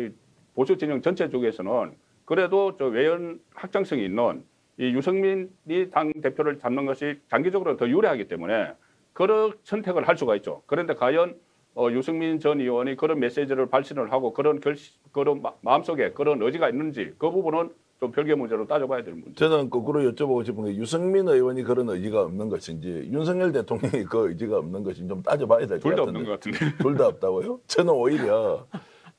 Speaker 2: 보수 진영 전체 쪽에서는 그래도 저 외연 확장성이 있는 이 유승민이 당 대표를 잡는 것이 장기적으로 더 유리하기 때문에 그런 선택을 할 수가 있죠. 그런데 과연 유승민 전 의원이 그런 메시지를 발신을 하고 그런 마음속에 그런 의지가 있는지 그 부분은 좀 별개 문제로 따져봐야 될 문제.
Speaker 3: 저는 거꾸로 여쭤보고 싶은 게 유승민 의원이 그런 의지가 없는 것인지 윤석열 대통령이 그 의지가 없는 것인지 좀 따져봐야 될 것
Speaker 2: 둘 다
Speaker 3: 같은데.
Speaker 2: 없는 것 같은데.
Speaker 3: 둘 다 없다고요? 저는 오히려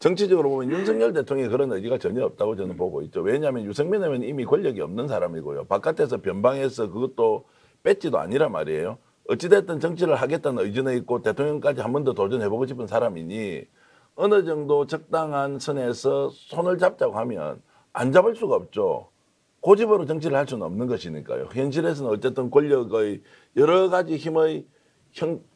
Speaker 3: 정치적으로 보면 윤석열 대통령이 그런 의지가 전혀 없다고 저는 보고 있죠. 왜냐하면 유승민 의원은 이미 권력이 없는 사람이고요. 바깥에서 변방해서 그것도 배지도 아니란 말이에요. 어찌됐든 정치를 하겠다는 의지는 있고 대통령까지 한 번 더 도전해보고 싶은 사람이니 어느 정도 적당한 선에서 손을 잡자고 하면 안 잡을 수가 없죠. 고집으로 정치를 할 수는 없는 것이니까요. 현실에서는 어쨌든 권력의 여러 가지 힘의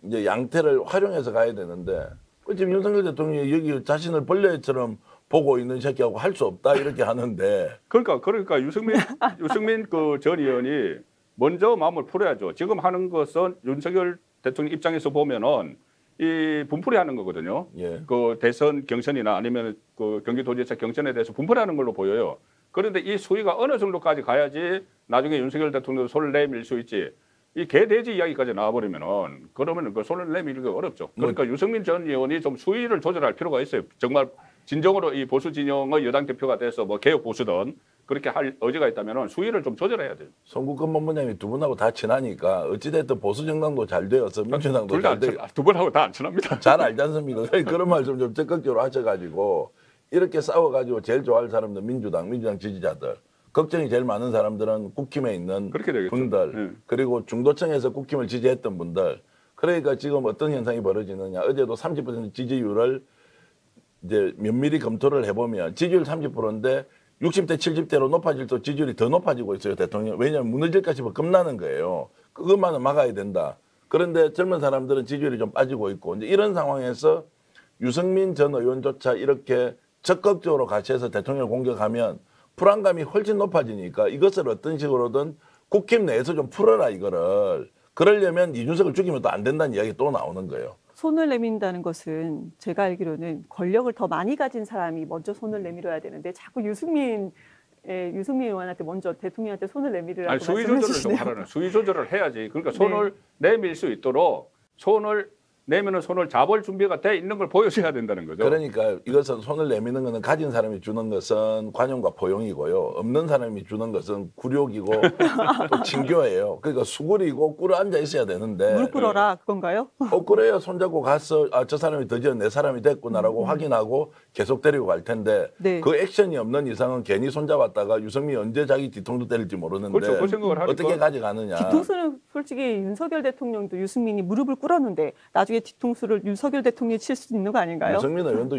Speaker 3: 이제 양태를 활용해서 가야 되는데 지금 윤석열 대통령이 여기 자신을 벌레처럼 보고 있는 새끼하고 할 수 없다 이렇게 하는데
Speaker 2: 그러니까 유승민 그 전 의원이 먼저 마음을 풀어야죠. 지금 하는 것은 윤석열 대통령 입장에서 보면은 이 분풀이 하는 거거든요.
Speaker 3: 예.
Speaker 2: 그 대선 경선이나 아니면 그 경기도지사 경선에 대해서 분풀하는 걸로 보여요. 그런데 이 수위가 어느 정도까지 가야지 나중에 윤석열 대통령도 손을 내밀 수 있지. 이 개돼지 이야기까지 나와버리면은 그러면 그 손을 내밀기가 어렵죠. 그러니까 유승민 전 의원이 좀 수위를 조절할 필요가 있어요. 정말 진정으로 이 보수 진영의 여당 대표가 돼서 뭐 개혁 보수든 그렇게 할 의지가 있다면은 수위를 좀 조절해야 돼요.
Speaker 3: 송국근 본부장이 두 분하고 다 친하니까 어찌됐든 보수 정당도 잘 되어서 민주당도 잘 되고
Speaker 2: 두 분하고 다 안 친합니다.
Speaker 3: 잘 알지 않습니까? 그런 말씀 좀 적극적으로 하셔가지고 이렇게 싸워가지고 제일 좋아할 사람들 민주당 지지자들 걱정이 제일 많은 사람들은 국힘에 있는
Speaker 2: 그렇게 되겠죠.
Speaker 3: 분들
Speaker 2: 네.
Speaker 3: 그리고 중도층에서 국힘을 지지했던 분들 그러니까 지금 어떤 현상이 벌어지느냐 어제도 30% 지지율을 이제 면밀히 검토를 해보면 지지율 30%인데 60대 70대로 높아질 또 지지율이 더 높아지고 있어요 대통령. 왜냐하면 무너질까 싶어 겁나는 거예요. 그것만은 막아야 된다. 그런데 젊은 사람들은 지지율이 좀 빠지고 있고 이제 이런 상황에서 유승민 전 의원조차 이렇게 적극적으로 같이 해서 대통령을 공격하면 불안감이 훨씬 높아지니까 이것을 어떤 식으로든 국힘 내에서 좀 풀어라 이거를. 그러려면 이준석을 죽이면 또 안 된다는 이야기 또 나오는 거예요.
Speaker 1: 손을 내민다는 것은 제가 알기로는 권력을 더 많이 가진 사람이 먼저 손을 내밀어야 되는데 자꾸 유승민 의원한테 먼저 대통령한테 손을 내밀으라고
Speaker 2: 아니, 수위
Speaker 1: 말씀해
Speaker 2: 조절을 좀
Speaker 1: 주시네요.
Speaker 2: 하라는 수위 조절을 해야지. 그러니까 손을 내밀 수 있도록 손을 내면은 손을 잡을 준비가 돼 있는 걸 보여줘야 된다는 거죠.
Speaker 3: 그러니까 이것은 손을 내미는 것은 가진 사람이 주는 것은 관용과 포용이고요. 없는 사람이 주는 것은 굴욕이고 또 친교예요. 그러니까 수굴이고 꿇어 앉아 있어야 되는데
Speaker 1: 무릎 꿇어라 그건가요?
Speaker 3: 그래야 손잡고 가서 저 사람이 드디어 내 사람이 됐구나라고 확인하고 계속 데리고 갈 텐데
Speaker 1: 네.
Speaker 3: 그 액션이 없는 이상은 괜히 손잡았다가 유승민이 언제 자기 뒤통수 때릴지 모르는데
Speaker 2: 그렇죠. 그 생각을 하니까.
Speaker 3: 어떻게 가져가느냐.
Speaker 1: 뒤통수는 솔직히 윤석열 대통령도 유승민이 무릎을 꿇었는데 나중에 뒤통수를 윤석열 대통령이 칠 수 있는 거 아닌가요?
Speaker 3: 유승민 의원도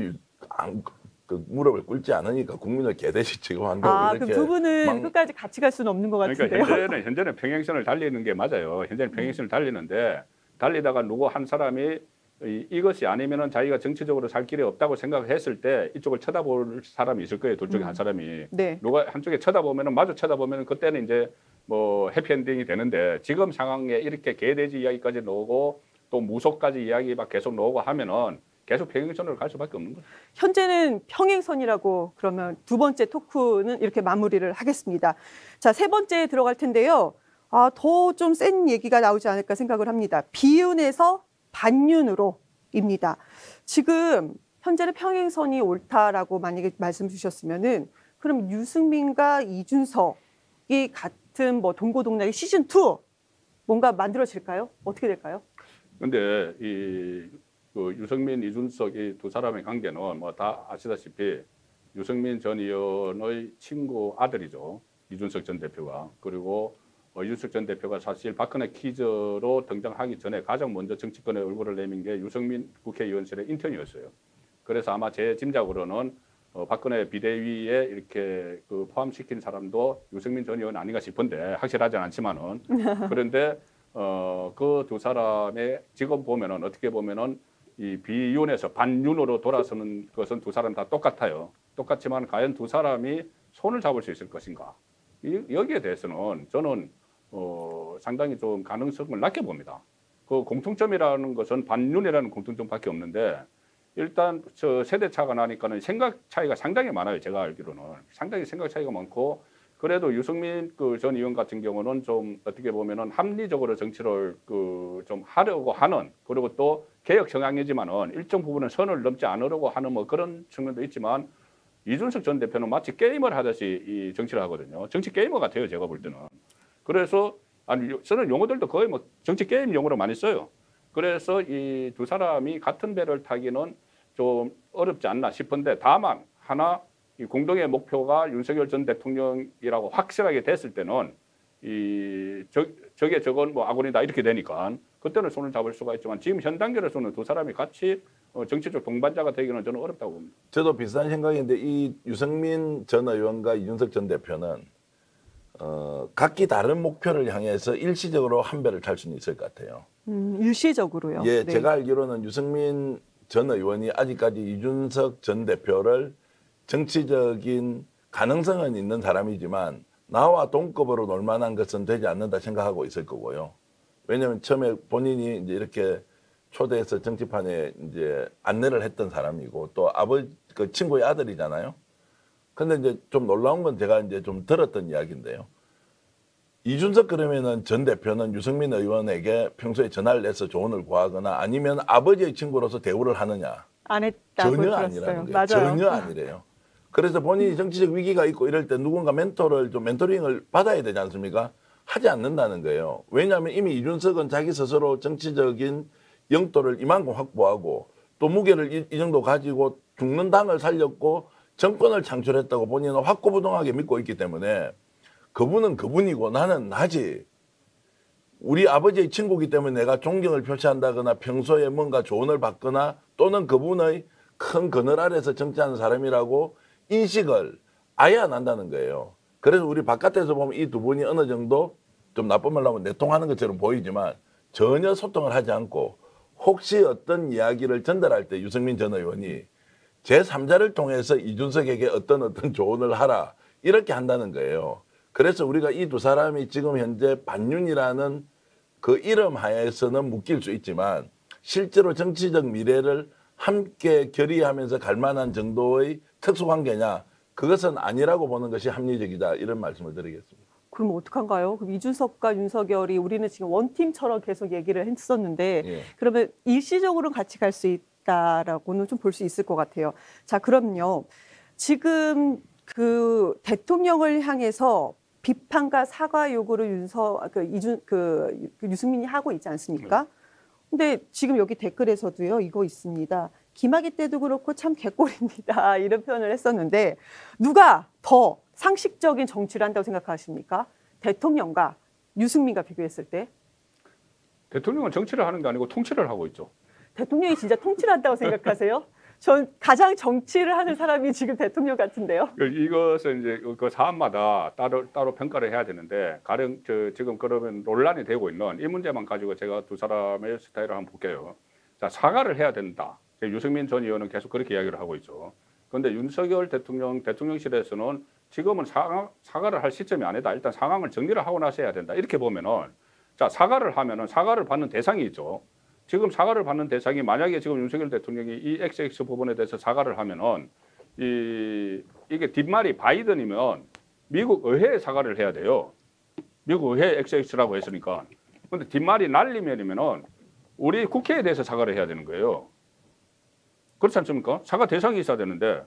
Speaker 3: 그 무릎을 꿇지 않으니까 국민을 개대시 취급한다고
Speaker 1: 그럼
Speaker 3: 이렇게
Speaker 1: 두 분은 끝까지 같이 갈 수는 없는 것 같은데요.
Speaker 2: 그러니까 현재는 평행선을 달리는 게 맞아요. 현재는 평행선을 달리는데 달리다가 누구 한 사람이 이것이 아니면은 자기가 정치적으로 살 길이 없다고 생각했을 때 이쪽을 쳐다볼 사람이 있을 거예요. 둘 중에 한 사람이.
Speaker 1: 네.
Speaker 2: 누가 한쪽에 쳐다보면은 마주 쳐다보면은 그때는 이제 뭐 해피엔딩이 되는데 지금 상황에 이렇게 개돼지 이야기까지 나오고 또 무속까지 이야기 막 계속 나오고 하면은 계속 평행선으로 갈 수밖에 없는 거죠.
Speaker 1: 현재는 평행선이라고 그러면 두 번째 토크는 이렇게 마무리를 하겠습니다. 자, 세 번째에 들어갈 텐데요. 더 좀 센 얘기가 나오지 않을까 생각을 합니다. 비윤에서 반윤으로입니다. 지금 현재는 평행선이 옳다라고 만약에 말씀 주셨으면은 그럼 유승민과 이준석이 같은 뭐 동고동락의 시즌 2 뭔가 만들어질까요? 어떻게 될까요?
Speaker 2: 근데 그 유승민, 이준석 이 두 사람의 관계는 뭐 다 아시다시피 유승민 전 의원의 친구 아들이죠. 이준석 전 대표가. 그리고 이준석 전 대표가 사실 박근혜 퀴즈로 등장하기 전에 가장 먼저 정치권에 얼굴을 내민 게 유승민 국회의원실의 인턴이었어요. 그래서 아마 제 짐작으로는 박근혜 비대위에 이렇게 그 포함시킨 사람도 유승민 전 의원 아닌가 싶은데 확실하진 않지만은 그런데 그 두 사람의 지금 보면은 어떻게 보면은 이 비윤에서 반윤으로 돌아서는 것은 두 사람 다 똑같아요. 똑같지만 과연 두 사람이 손을 잡을 수 있을 것인가? 여기에 대해서는 저는 상당히 좀 가능성을 낮게 봅니다. 그 공통점이라는 것은 반윤이라는 공통점밖에 없는데 일단 저 세대 차가 나니까는 생각 차이가 상당히 많아요. 제가 알기로는 상당히 생각 차이가 많고 그래도 유승민 그 전 의원 같은 경우는 좀 어떻게 보면은 합리적으로 정치를 그 좀 하려고 하는 그리고 또 개혁 성향이지만은 일정 부분은 선을 넘지 않으려고 하는 뭐 그런 측면도 있지만 이준석 전 대표는 마치 게임을 하듯이 이 정치를 하거든요. 정치 게이머 같아요. 제가 볼 때는. 그래서 아니 저는 용어들도 거의 뭐 정치 게임 용어로 많이 써요. 그래서 이 두 사람이 같은 배를 타기는 좀 어렵지 않나 싶은데 다만 하나 이 공동의 목표가 윤석열 전 대통령이라고 확실하게 됐을 때는 저건 뭐 아군이다 이렇게 되니까 그때는 손을 잡을 수가 있지만 지금 현 단계로서는 두 사람이 같이 정치적 동반자가 되기는 저는 어렵다고 봅니다.
Speaker 3: 저도 비슷한 생각인데 이 유승민 전 의원과 이준석 전 대표는 각기 다른 목표를 향해서 일시적으로 한 배를 탈 수는 있을 것 같아요.
Speaker 1: 일시적으로요.
Speaker 3: 예,
Speaker 1: 네.
Speaker 3: 제가 알기로는 유승민 전 의원이 아직까지 이준석 전 대표를 정치적인 가능성은 있는 사람이지만 나와 동급으로 놀 만한 것은 되지 않는다 생각하고 있을 거고요. 왜냐하면 처음에 본인이 이제 이렇게 초대해서 정치판에 이제 안내를 했던 사람이고 또 아버지 그 친구의 아들이잖아요. 근데 이제 좀 놀라운 건 제가 이제 좀 들었던 이야기인데요. 이준석 그러면은 전 대표는 유승민 의원에게 평소에 전화를 해서 조언을 구하거나 아니면 아버지의 친구로서 대우를 하느냐?
Speaker 1: 안 했다고
Speaker 3: 전혀
Speaker 1: 들었어요.
Speaker 3: 아니라는 거예요.
Speaker 1: 맞아요.
Speaker 3: 전혀 아니래요. 그래서 본인이 정치적 위기가 있고 이럴 때 누군가 멘토를 좀 멘토링을 받아야 되지 않습니까? 하지 않는다는 거예요. 왜냐하면 이미 이준석은 자기 스스로 정치적인 영도를 이만큼 확보하고 또 무게를 이 정도 가지고 죽는 당을 살렸고 정권을 창출했다고 본인은 확고부동하게 믿고 있기 때문에 그분은 그분이고 나는 나지. 우리 아버지의 친구이기 때문에 내가 존경을 표시한다거나 평소에 뭔가 조언을 받거나 또는 그분의 큰 그늘 아래서 정치하는 사람이라고 인식을 아예 안 한다는 거예요. 그래서 우리 바깥에서 보면 이 두 분이 어느 정도 좀 나쁜 말로 하면 내통하는 것처럼 보이지만 전혀 소통을 하지 않고 혹시 어떤 이야기를 전달할 때 유승민 전 의원이 제3자를 통해서 이준석에게 어떤 조언을 하라 이렇게 한다는 거예요. 그래서 우리가 이 두 사람이 지금 현재 반윤이라는 그 이름 하에서는 묶일 수 있지만 실제로 정치적 미래를 함께 결의하면서 갈 만한 정도의 특수관계냐 그것은 아니라고 보는 것이 합리적이다 이런 말씀을 드리겠습니다.
Speaker 1: 그럼 어떡한가요? 그럼 이준석과 윤석열이 우리는 지금 원팀처럼 계속 얘기를 했었는데
Speaker 3: 예.
Speaker 1: 그러면 일시적으로 같이 갈 수 있다라고는 좀 볼 수 있을 것 같아요. 자, 그럼요. 지금 그 대통령을 향해서 비판과 사과 요구를 유승민이 하고 있지 않습니까? 근데 지금 여기 댓글에서도요, 이거 있습니다. 김학의 때도 그렇고 참 개꼴입니다. 이런 표현을 했었는데 누가 더 상식적인 정치를 한다고 생각하십니까? 대통령과 유승민과 비교했을 때?
Speaker 2: 대통령은 정치를 하는 게 아니고 통치를 하고 있죠.
Speaker 1: 대통령이 진짜 통치를 한다고 생각하세요? 전 가장 정치를 하는 사람이 지금 대통령 같은데요.
Speaker 2: 이것은 이제 그 사안마다 따로 평가를 해야 되는데 가령 지금 그러면 논란이 되고 있는 이 문제만 가지고 제가 두 사람의 스타일을 한번 볼게요. 자, 사과를 해야 된다. 유승민 전 의원은 계속 그렇게 이야기를 하고 있죠. 그런데 윤석열 대통령실에서는 지금은 사과를 할 시점이 아니다. 일단 상황을 정리를 하고 나서 해야 된다. 이렇게 보면은 자, 사과를 하면은 사과를 받는 대상이 있죠. 지금 사과를 받는 대상이 만약에 지금 윤석열 대통령이 이 XX 부분에 대해서 사과를 하면은 이게 뒷말이 바이든이면 미국 의회에 사과를 해야 돼요. 미국 의회 XX라고 했으니까. 근데 뒷말이 날리면이면은 우리 국회에 대해서 사과를 해야 되는 거예요. 그렇지 않습니까? 사과 대상이 있어야 되는데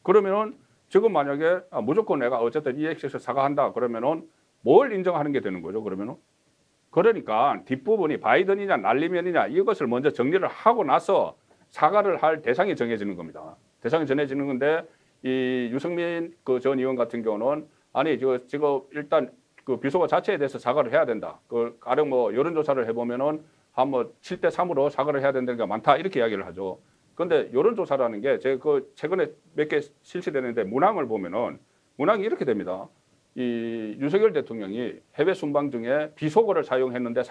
Speaker 2: 그러면은 지금 만약에 무조건 내가 어쨌든 EX에서 사과한다 그러면은 뭘 인정하는 게 되는 거죠? 그러니까 뒷부분이 바이든이냐 날리면이냐 이것을 먼저 정리를 하고 나서 사과를 할 대상이 정해지는 겁니다. 대상이 정해지는 건데 이 유승민 그 전 의원 같은 경우는 아니 지금 일단 그 비속어 자체에 대해서 사과를 해야 된다. 그 가령 뭐 여론조사를 해보면은 한 뭐 7대3으로 사과를 해야 된다는 게 많다 이렇게 이야기를 하죠. 그런데 여론조사라는 게 제가 그 최근에 몇 개 실시되는데 문항을 보면은 문항이 이렇게 됩니다. 이 윤석열 대통령이 해외 순방 중에 비속어를 사용했는데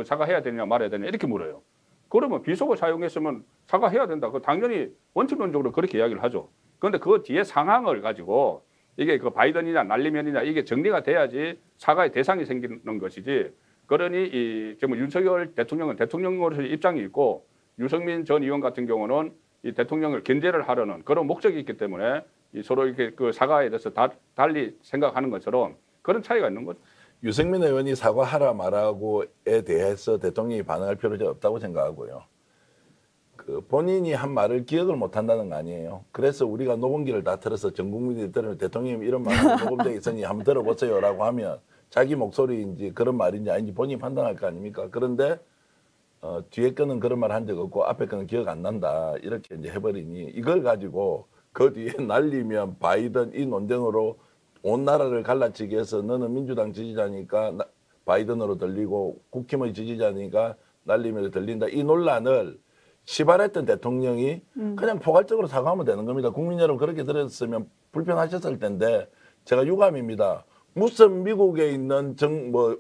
Speaker 2: 사과해야 되느냐 말아야 되느냐 이렇게 물어요. 그러면 비속어 사용했으면 사과해야 된다. 그 당연히 원칙론적으로 그렇게 이야기를 하죠. 그런데 그 뒤에 상황을 가지고 이게 그 바이든이냐 날리면이냐 이게 정리가 돼야지 사과의 대상이 생기는 것이지. 그러니 이 지금 윤석열 대통령은 대통령으로서의 입장이 있고 유승민 전 의원 같은 경우는 이 대통령을 견제를 하려는 그런 목적이 있기 때문에 이 서로 이렇게 그 사과에 대해서 달리 생각하는 것처럼 그런 차이가 있는 거죠.
Speaker 3: 유승민 의원이 사과하라 말하고에 대해서 대통령이 반응할 필요가 없다고 생각하고요. 그 본인이 한 말을 기억을 못 한다는 거 아니에요. 그래서 우리가 녹음기를 다 틀어서 전 국민들이 들으면 대통령님 이런 말이 녹음되어 있으니 한번 들어보세요라고 하면 자기 목소리인지 그런 말인지 아닌지 본인이 판단할 거 아닙니까? 그런데 뒤에 거는 그런 말 한 적 없고 앞에 거는 기억 안 난다 이렇게 이제 해버리니 이걸 가지고 그 뒤에 날리면 바이든 이 논쟁으로 온 나라를 갈라치기 해서 너는 민주당 지지자니까 바이든으로 들리고 국힘의 지지자니까 날리면 들린다. 이 논란을 시발했던 대통령이 그냥 포괄적으로 사과하면 되는 겁니다. 국민 여러분 그렇게 들었으면 불편하셨을 텐데 제가 유감입니다. 무슨 미국에 있는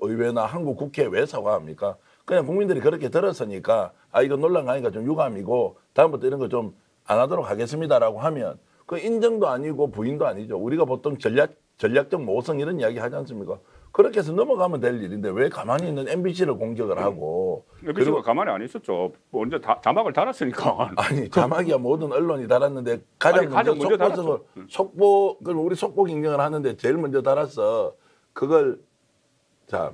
Speaker 3: 의회나 한국 국회에 왜 사과합니까? 그냥 국민들이 그렇게 들었으니까 이거 논란 가니까 좀 유감이고 다음부터 이런 거 좀 안 하도록 하겠습니다라고 하면 그 인정도 아니고 부인도 아니죠. 우리가 보통 전략적 모성 이런 이야기 하지 않습니까? 그렇게 해서 넘어가면 될 일인데 왜 가만히 있는 MBC를 공격을 하고
Speaker 2: MBC가 가만히 안 있었죠. 언제 자막을 달았으니까.
Speaker 3: 아니 자막이야 모든 언론이 달았는데 가장 먼저 속보 우리 속보 경쟁을 하는데 제일 먼저 달았어. 그걸 자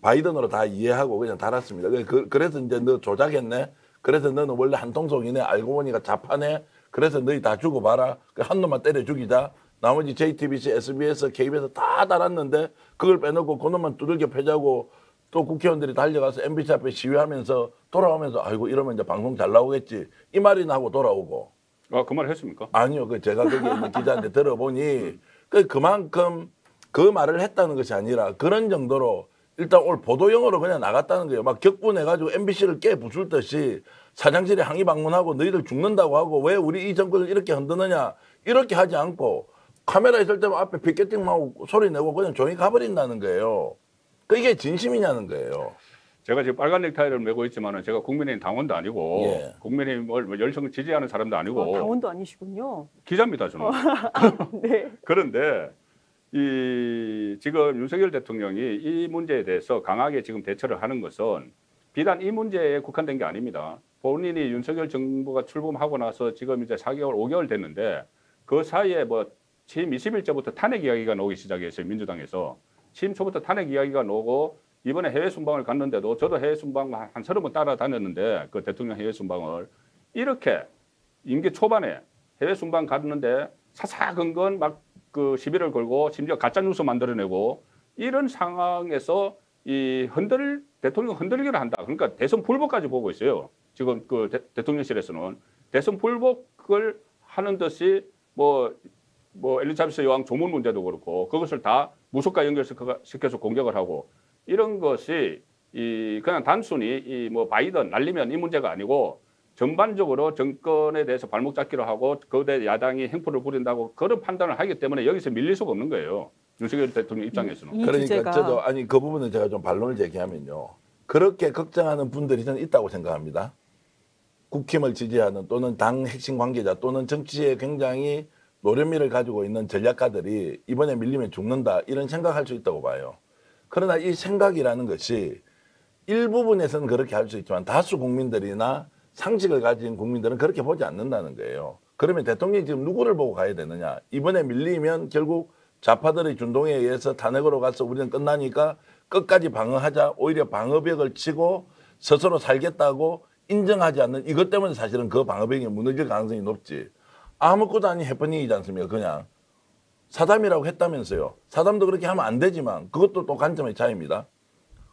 Speaker 3: 바이든으로 다 이해하고 그냥 달았습니다. 그래서 이제 너 조작했네. 그래서 너는 원래 한통속이네. 알고 보니까 자파네. 그래서 너희 다 죽어봐라. 한 놈만 때려 죽이자. 나머지 JTBC, SBS, KBS 다 달았는데 그걸 빼놓고 그놈만 두들겨 패자고 또 국회의원들이 달려가서 MBC 앞에 시위하면서 돌아오면서 아이고 이러면 이제 방송 잘 나오겠지. 이 말이나 하고 돌아오고.
Speaker 2: 그 말을 했습니까?
Speaker 3: 아니요. 제가 거기 있는 기자한테 들어보니 그만큼 그 말을 했다는 것이 아니라 그런 정도로 일단 오늘 보도용어로 그냥 나갔다는 거예요. 막 격분해가지고 MBC를 깨부술 듯이 사장실에 항의 방문하고 너희들 죽는다고 하고 왜 우리 이 정권을 이렇게 흔드느냐 이렇게 하지 않고 카메라 있을 때만 앞에 피켓팅하고 소리 내고 그냥 조용히 가버린다는 거예요. 이게 진심이냐는 거예요.
Speaker 2: 제가 지금 빨간 넥타이를 메고 있지만은 제가 국민의힘 당원도 아니고
Speaker 3: 예.
Speaker 2: 국민의힘을 열심히 지지하는 사람도 아니고
Speaker 1: 당원도 아니시군요.
Speaker 2: 기자입니다 저는.
Speaker 1: 네.
Speaker 2: 그런데 이 지금 윤석열 대통령이 이 문제에 대해서 강하게 지금 대처를 하는 것은 비단 이 문제에 국한된 게 아닙니다. 본인이 윤석열 정부가 출범하고 나서 지금 이제 4개월, 5개월 됐는데 그 사이에 뭐 취임 20일째부터 탄핵 이야기가 나오기 시작했어요. 민주당에서. 취임 초부터 탄핵 이야기가 나오고 이번에 해외 순방을 갔는데도 저도 해외 순방 한 30번 따라다녔는데 그 대통령 해외 순방을 이렇게 임기 초반에 해외 순방 갔는데 사사건건 막 그 시비를 걸고 심지어 가짜 뉴스 만들어내고 이런 상황에서 대통령 흔들기를 한다. 그러니까 대선 불복까지 보고 있어요. 지금 그 대통령실에서는 대선 불복을 하는 듯이 뭐 엘리자베스 여왕 조문 문제도 그렇고 그것을 다 무속과 연결시켜서 공격을 하고 이런 것이 그냥 단순히 뭐 바이든 날리면 이 문제가 아니고 전반적으로 정권에 대해서 발목 잡기를 하고 거대 야당이 행포를 부린다고 그런 판단을 하기 때문에 여기서 밀릴 수가 없는 거예요. 윤석열 대통령 입장에서는.
Speaker 3: 그러니까 저도 그 부분은 제가 좀 반론을 제기하면요. 그렇게 걱정하는 분들이 저는 있다고 생각합니다. 국힘을 지지하는 또는 당 핵심 관계자 또는 정치에 굉장히 노련미를 가지고 있는 전략가들이 이번에 밀리면 죽는다 이런 생각할 수 있다고 봐요. 그러나 이 생각이라는 것이 일부분에서는 그렇게 할 수 있지만 다수 국민들이나 상식을 가진 국민들은 그렇게 보지 않는다는 거예요. 그러면 대통령이 지금 누구를 보고 가야 되느냐. 이번에 밀리면 결국 좌파들의 준동에 의해서 탄핵으로 가서 우리는 끝나니까 끝까지 방어하자. 오히려 방어벽을 치고 스스로 살겠다고 인정하지 않는 이것 때문에 사실은 그 방어벽이 무너질 가능성이 높지. 아무것도 아닌 해프닝이지 않습니까? 그냥. 사담이라고 했다면서요. 사담도 그렇게 하면 안 되지만 그것도 또 관점의 차이입니다.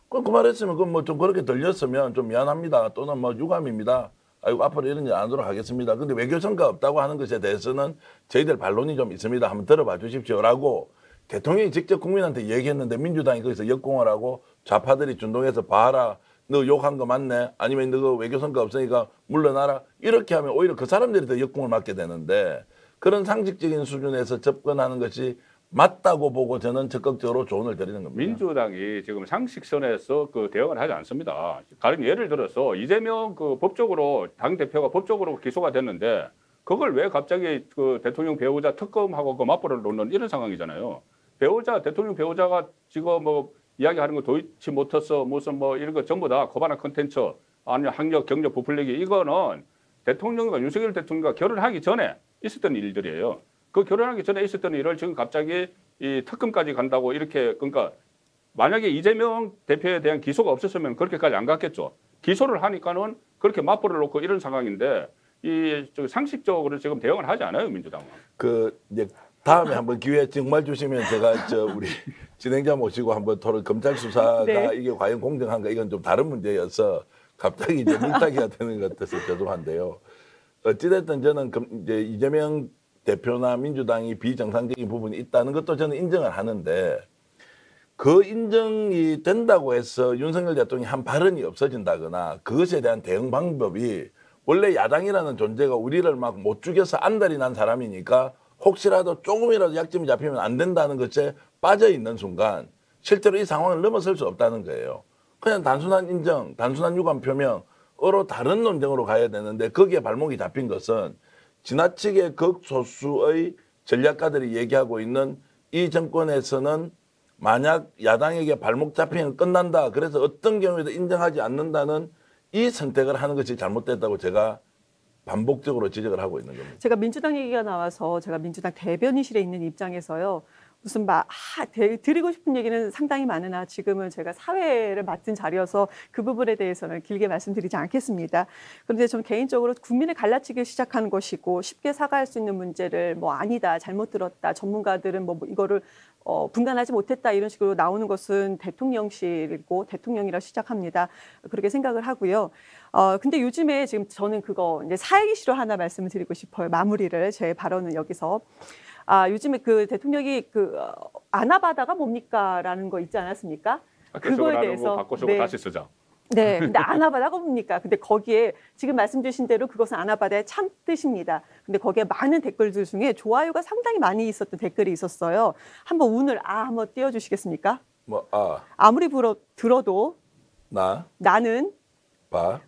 Speaker 3: 그 말했으면 뭐 좀 그렇게 들렸으면 좀 미안합니다. 또는 뭐 유감입니다. 아이고 앞으로 이런 일 안 하도록 하겠습니다. 근데 외교 성과 없다고 하는 것에 대해서는 저희들 반론이 좀 있습니다. 한번 들어봐 주십시오라고 대통령이 직접 국민한테 얘기했는데 민주당이 거기서 역공을 하고 좌파들이 준동해서 봐라. 너 욕한 거 맞네. 아니면 너 외교 성과 없으니까 물러나라. 이렇게 하면 오히려 그 사람들이 더 역공을 맞게 되는데 그런 상식적인 수준에서 접근하는 것이 맞다고 보고 저는 적극적으로 조언을 드리는 겁니다.
Speaker 2: 민주당이 지금 상식선에서 그 대응을 하지 않습니다. 다른 예를 들어서 이재명 그 법적으로 당 대표가 법적으로 기소가 됐는데 그걸 왜 갑자기 그 대통령 배우자 특검하고 그 맞벌이를 놓는 이런 상황이잖아요. 대통령 배우자가 지금 뭐 이야기하는 거 도이치모터스 무슨 뭐 이런 거 전부 다 코바나 컨텐츠 아니면 학력 경력 부풀리기 이거는 대통령과 윤석열 대통령과 결혼하기 전에 있었던 일들이에요. 그 결혼하기 전에 있었던 일을 지금 갑자기 이 특검까지 간다고 이렇게 그러니까 만약에 이재명 대표에 대한 기소가 없었으면 그렇게까지 안 갔겠죠. 기소를 하니까는 그렇게 맞벌이를 놓고 이런 상황인데 이 상식적으로 지금 대응을 하지 않아요, 민주당은.
Speaker 3: 그 이제 다음에 한번 기회 정말 주시면 제가 우리 진행자 모시고 한번 토론 검찰 수사가
Speaker 1: 네.
Speaker 3: 이게 과연 공정한가 이건 좀 다른 문제여서 갑자기 이제 물타기가 되는 것 같아서 죄송한데요. 어찌됐든 저는 이제 이재명 대표나 민주당이 비정상적인 부분이 있다는 것도 저는 인정을 하는데 그 인정이 된다고 해서 윤석열 대통령이 한 발언이 없어진다거나 그것에 대한 대응 방법이 원래 야당이라는 존재가 우리를 막 못 죽여서 안달이 난 사람이니까 혹시라도 조금이라도 약점이 잡히면 안 된다는 것에 빠져 있는 순간 실제로 이 상황을 넘어설 수 없다는 거예요. 그냥 단순한 인정, 단순한 유감 표명으로 다른 논쟁으로 가야 되는데 거기에 발목이 잡힌 것은 지나치게 극소수의 전략가들이 얘기하고 있는 이 정권에서는 만약 야당에게 발목 잡히면 끝난다. 그래서 어떤 경우에도 인정하지 않는다는 이 선택을 하는 것이 잘못됐다고 제가 반복적으로 지적을 하고 있는 겁니다.
Speaker 1: 제가 민주당 얘기가 나와서 제가 민주당 대변인실에 있는 입장에서요. 무슨 드리고 싶은 얘기는 상당히 많으나 지금은 제가 사회를 맡은 자리여서 그 부분에 대해서는 길게 말씀드리지 않겠습니다. 그런데 좀 개인적으로 국민을 갈라치기 시작하는 것이고 쉽게 사과할 수 있는 문제를 뭐 아니다, 잘못 들었다, 전문가들은 뭐 이거를 분간하지 못했다 이런 식으로 나오는 것은 대통령실이고 대통령이라 시작합니다. 그렇게 생각을 하고요. 근데 요즘에 지금 저는 그거 이제 사회기 싫어 하나 말씀을 드리고 싶어요. 마무리를 제 발언은 여기서. 요즘에 그 대통령이 아나바다가 뭡니까라는 거 있지 않았습니까? 그거에 대해서
Speaker 2: 바꿔서 다시 쓰자.
Speaker 1: 네, 근데 아나바다가 뭡니까? 근데 거기에 지금 말씀 주신 대로 그것은 아나바다의 참 뜻입니다. 근데 거기에 많은 댓글들 중에 좋아요가 상당히 많이 있었던 댓글이 있었어요. 한번 운을 한번 띄워주시겠습니까? 아무리 들어도 나는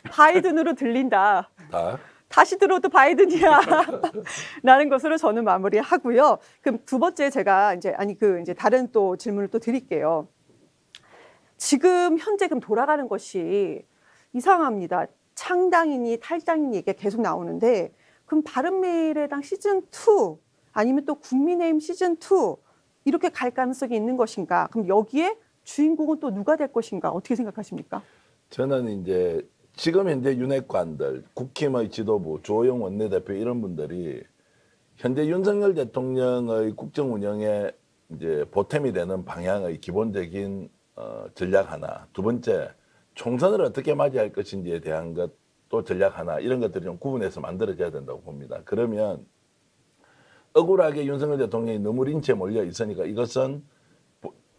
Speaker 1: 바이든으로 들린다. 다시 들어도 바이든이야. 라는 것으로 저는 마무리하고요. 그럼 두 번째 제가 이제 다른 또 질문을 또 드릴게요. 지금 현재 그럼 돌아가는 것이 이상합니다. 창당이니 탈당이니 얘기가 계속 나오는데 그럼 바른미래당 시즌2 아니면 또 국민의힘 시즌2 이렇게 갈 가능성이 있는 것인가? 그럼 여기에 주인공은 또 누가 될 것인가? 어떻게 생각하십니까?
Speaker 3: 저는 이제 지금 현재 윤핵관들, 국힘의 지도부, 조호영 원내대표 이런 분들이 현재 윤석열 대통령의 국정 운영에 이제 보탬이 되는 방향의 기본적인 전략 하나, 두 번째 총선을 어떻게 맞이할 것인지에 대한 것도 전략 하나 이런 것들이 좀 구분해서 만들어져야 된다고 봅니다. 그러면 억울하게 윤석열 대통령이 너무 린치에 몰려 있으니까 이것은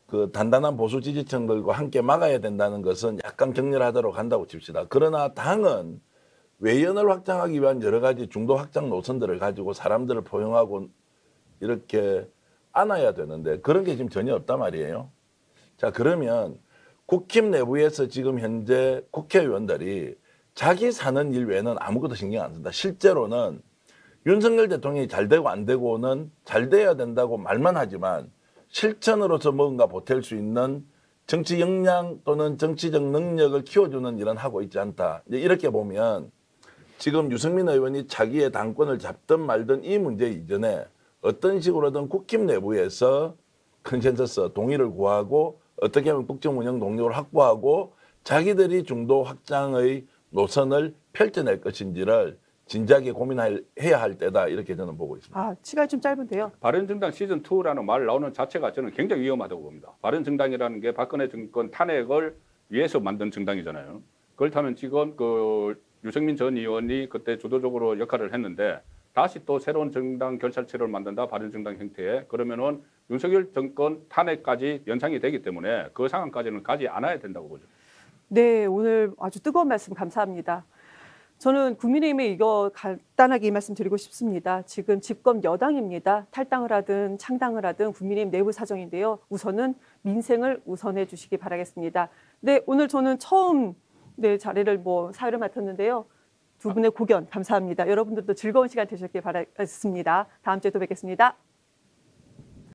Speaker 3: 그 단단한 보수 지지층들과 함께 막아야 된다는 것은 약간 격렬하도록 한다고 칩시다. 그러나 당은 외연을 확장하기 위한 여러 가지 중도 확장 노선들을 가지고 사람들을 포용하고 이렇게 안아야 되는데 그런 게 지금 전혀 없단 말이에요. 자, 그러면 국힘 내부에서 지금 현재 국회의원들이 자기 사는 일 외에는 아무것도 신경 안 쓴다. 실제로는 윤석열 대통령이 잘 되고 안 되고는 잘 돼야 된다고 말만 하지만 실천으로서 뭔가 보탤 수 있는 정치 역량 또는 정치적 능력을 키워주는 일은 하고 있지 않다. 이렇게 보면 지금 유승민 의원이 자기의 당권을 잡든 말든 이 문제 이전에 어떤 식으로든 국힘 내부에서 컨센서스 동의를 구하고 어떻게 하면 국정 운영 동력을 확보하고 자기들이 중도 확장의 노선을 펼쳐낼 것인지를 진지하게 고민해야 할 때다 이렇게 저는 보고 있습니다.
Speaker 1: 시간이 좀 짧은데요.
Speaker 2: 바른정당 시즌2라는 말 나오는 자체가 저는 굉장히 위험하다고 봅니다. 바른정당이라는 게 박근혜 정권 탄핵을 위해서 만든 정당이잖아요. 그렇다면 지금 그 유승민 전 의원이 그때 주도적으로 역할을 했는데 다시 또 새로운 정당 결사체를 만든다. 바른정당 형태에. 그러면은 윤석열 정권 탄핵까지 연상이 되기 때문에 그 상황까지는 가지 않아야 된다고 보죠.
Speaker 1: 네, 오늘 아주 뜨거운 말씀 감사합니다. 저는 국민의힘에 이거 간단하게 이 말씀 드리고 싶습니다. 지금 집권 여당입니다. 탈당을 하든 창당을 하든 국민의힘 내부 사정인데요. 우선은 민생을 우선해 주시기 바라겠습니다. 네, 오늘 저는 처음 자리를 사회를 맡았는데요. 두 분의 고견 감사합니다. 여러분들도 즐거운 시간 되셨길 바라겠습니다. 다음 주에 또 뵙겠습니다.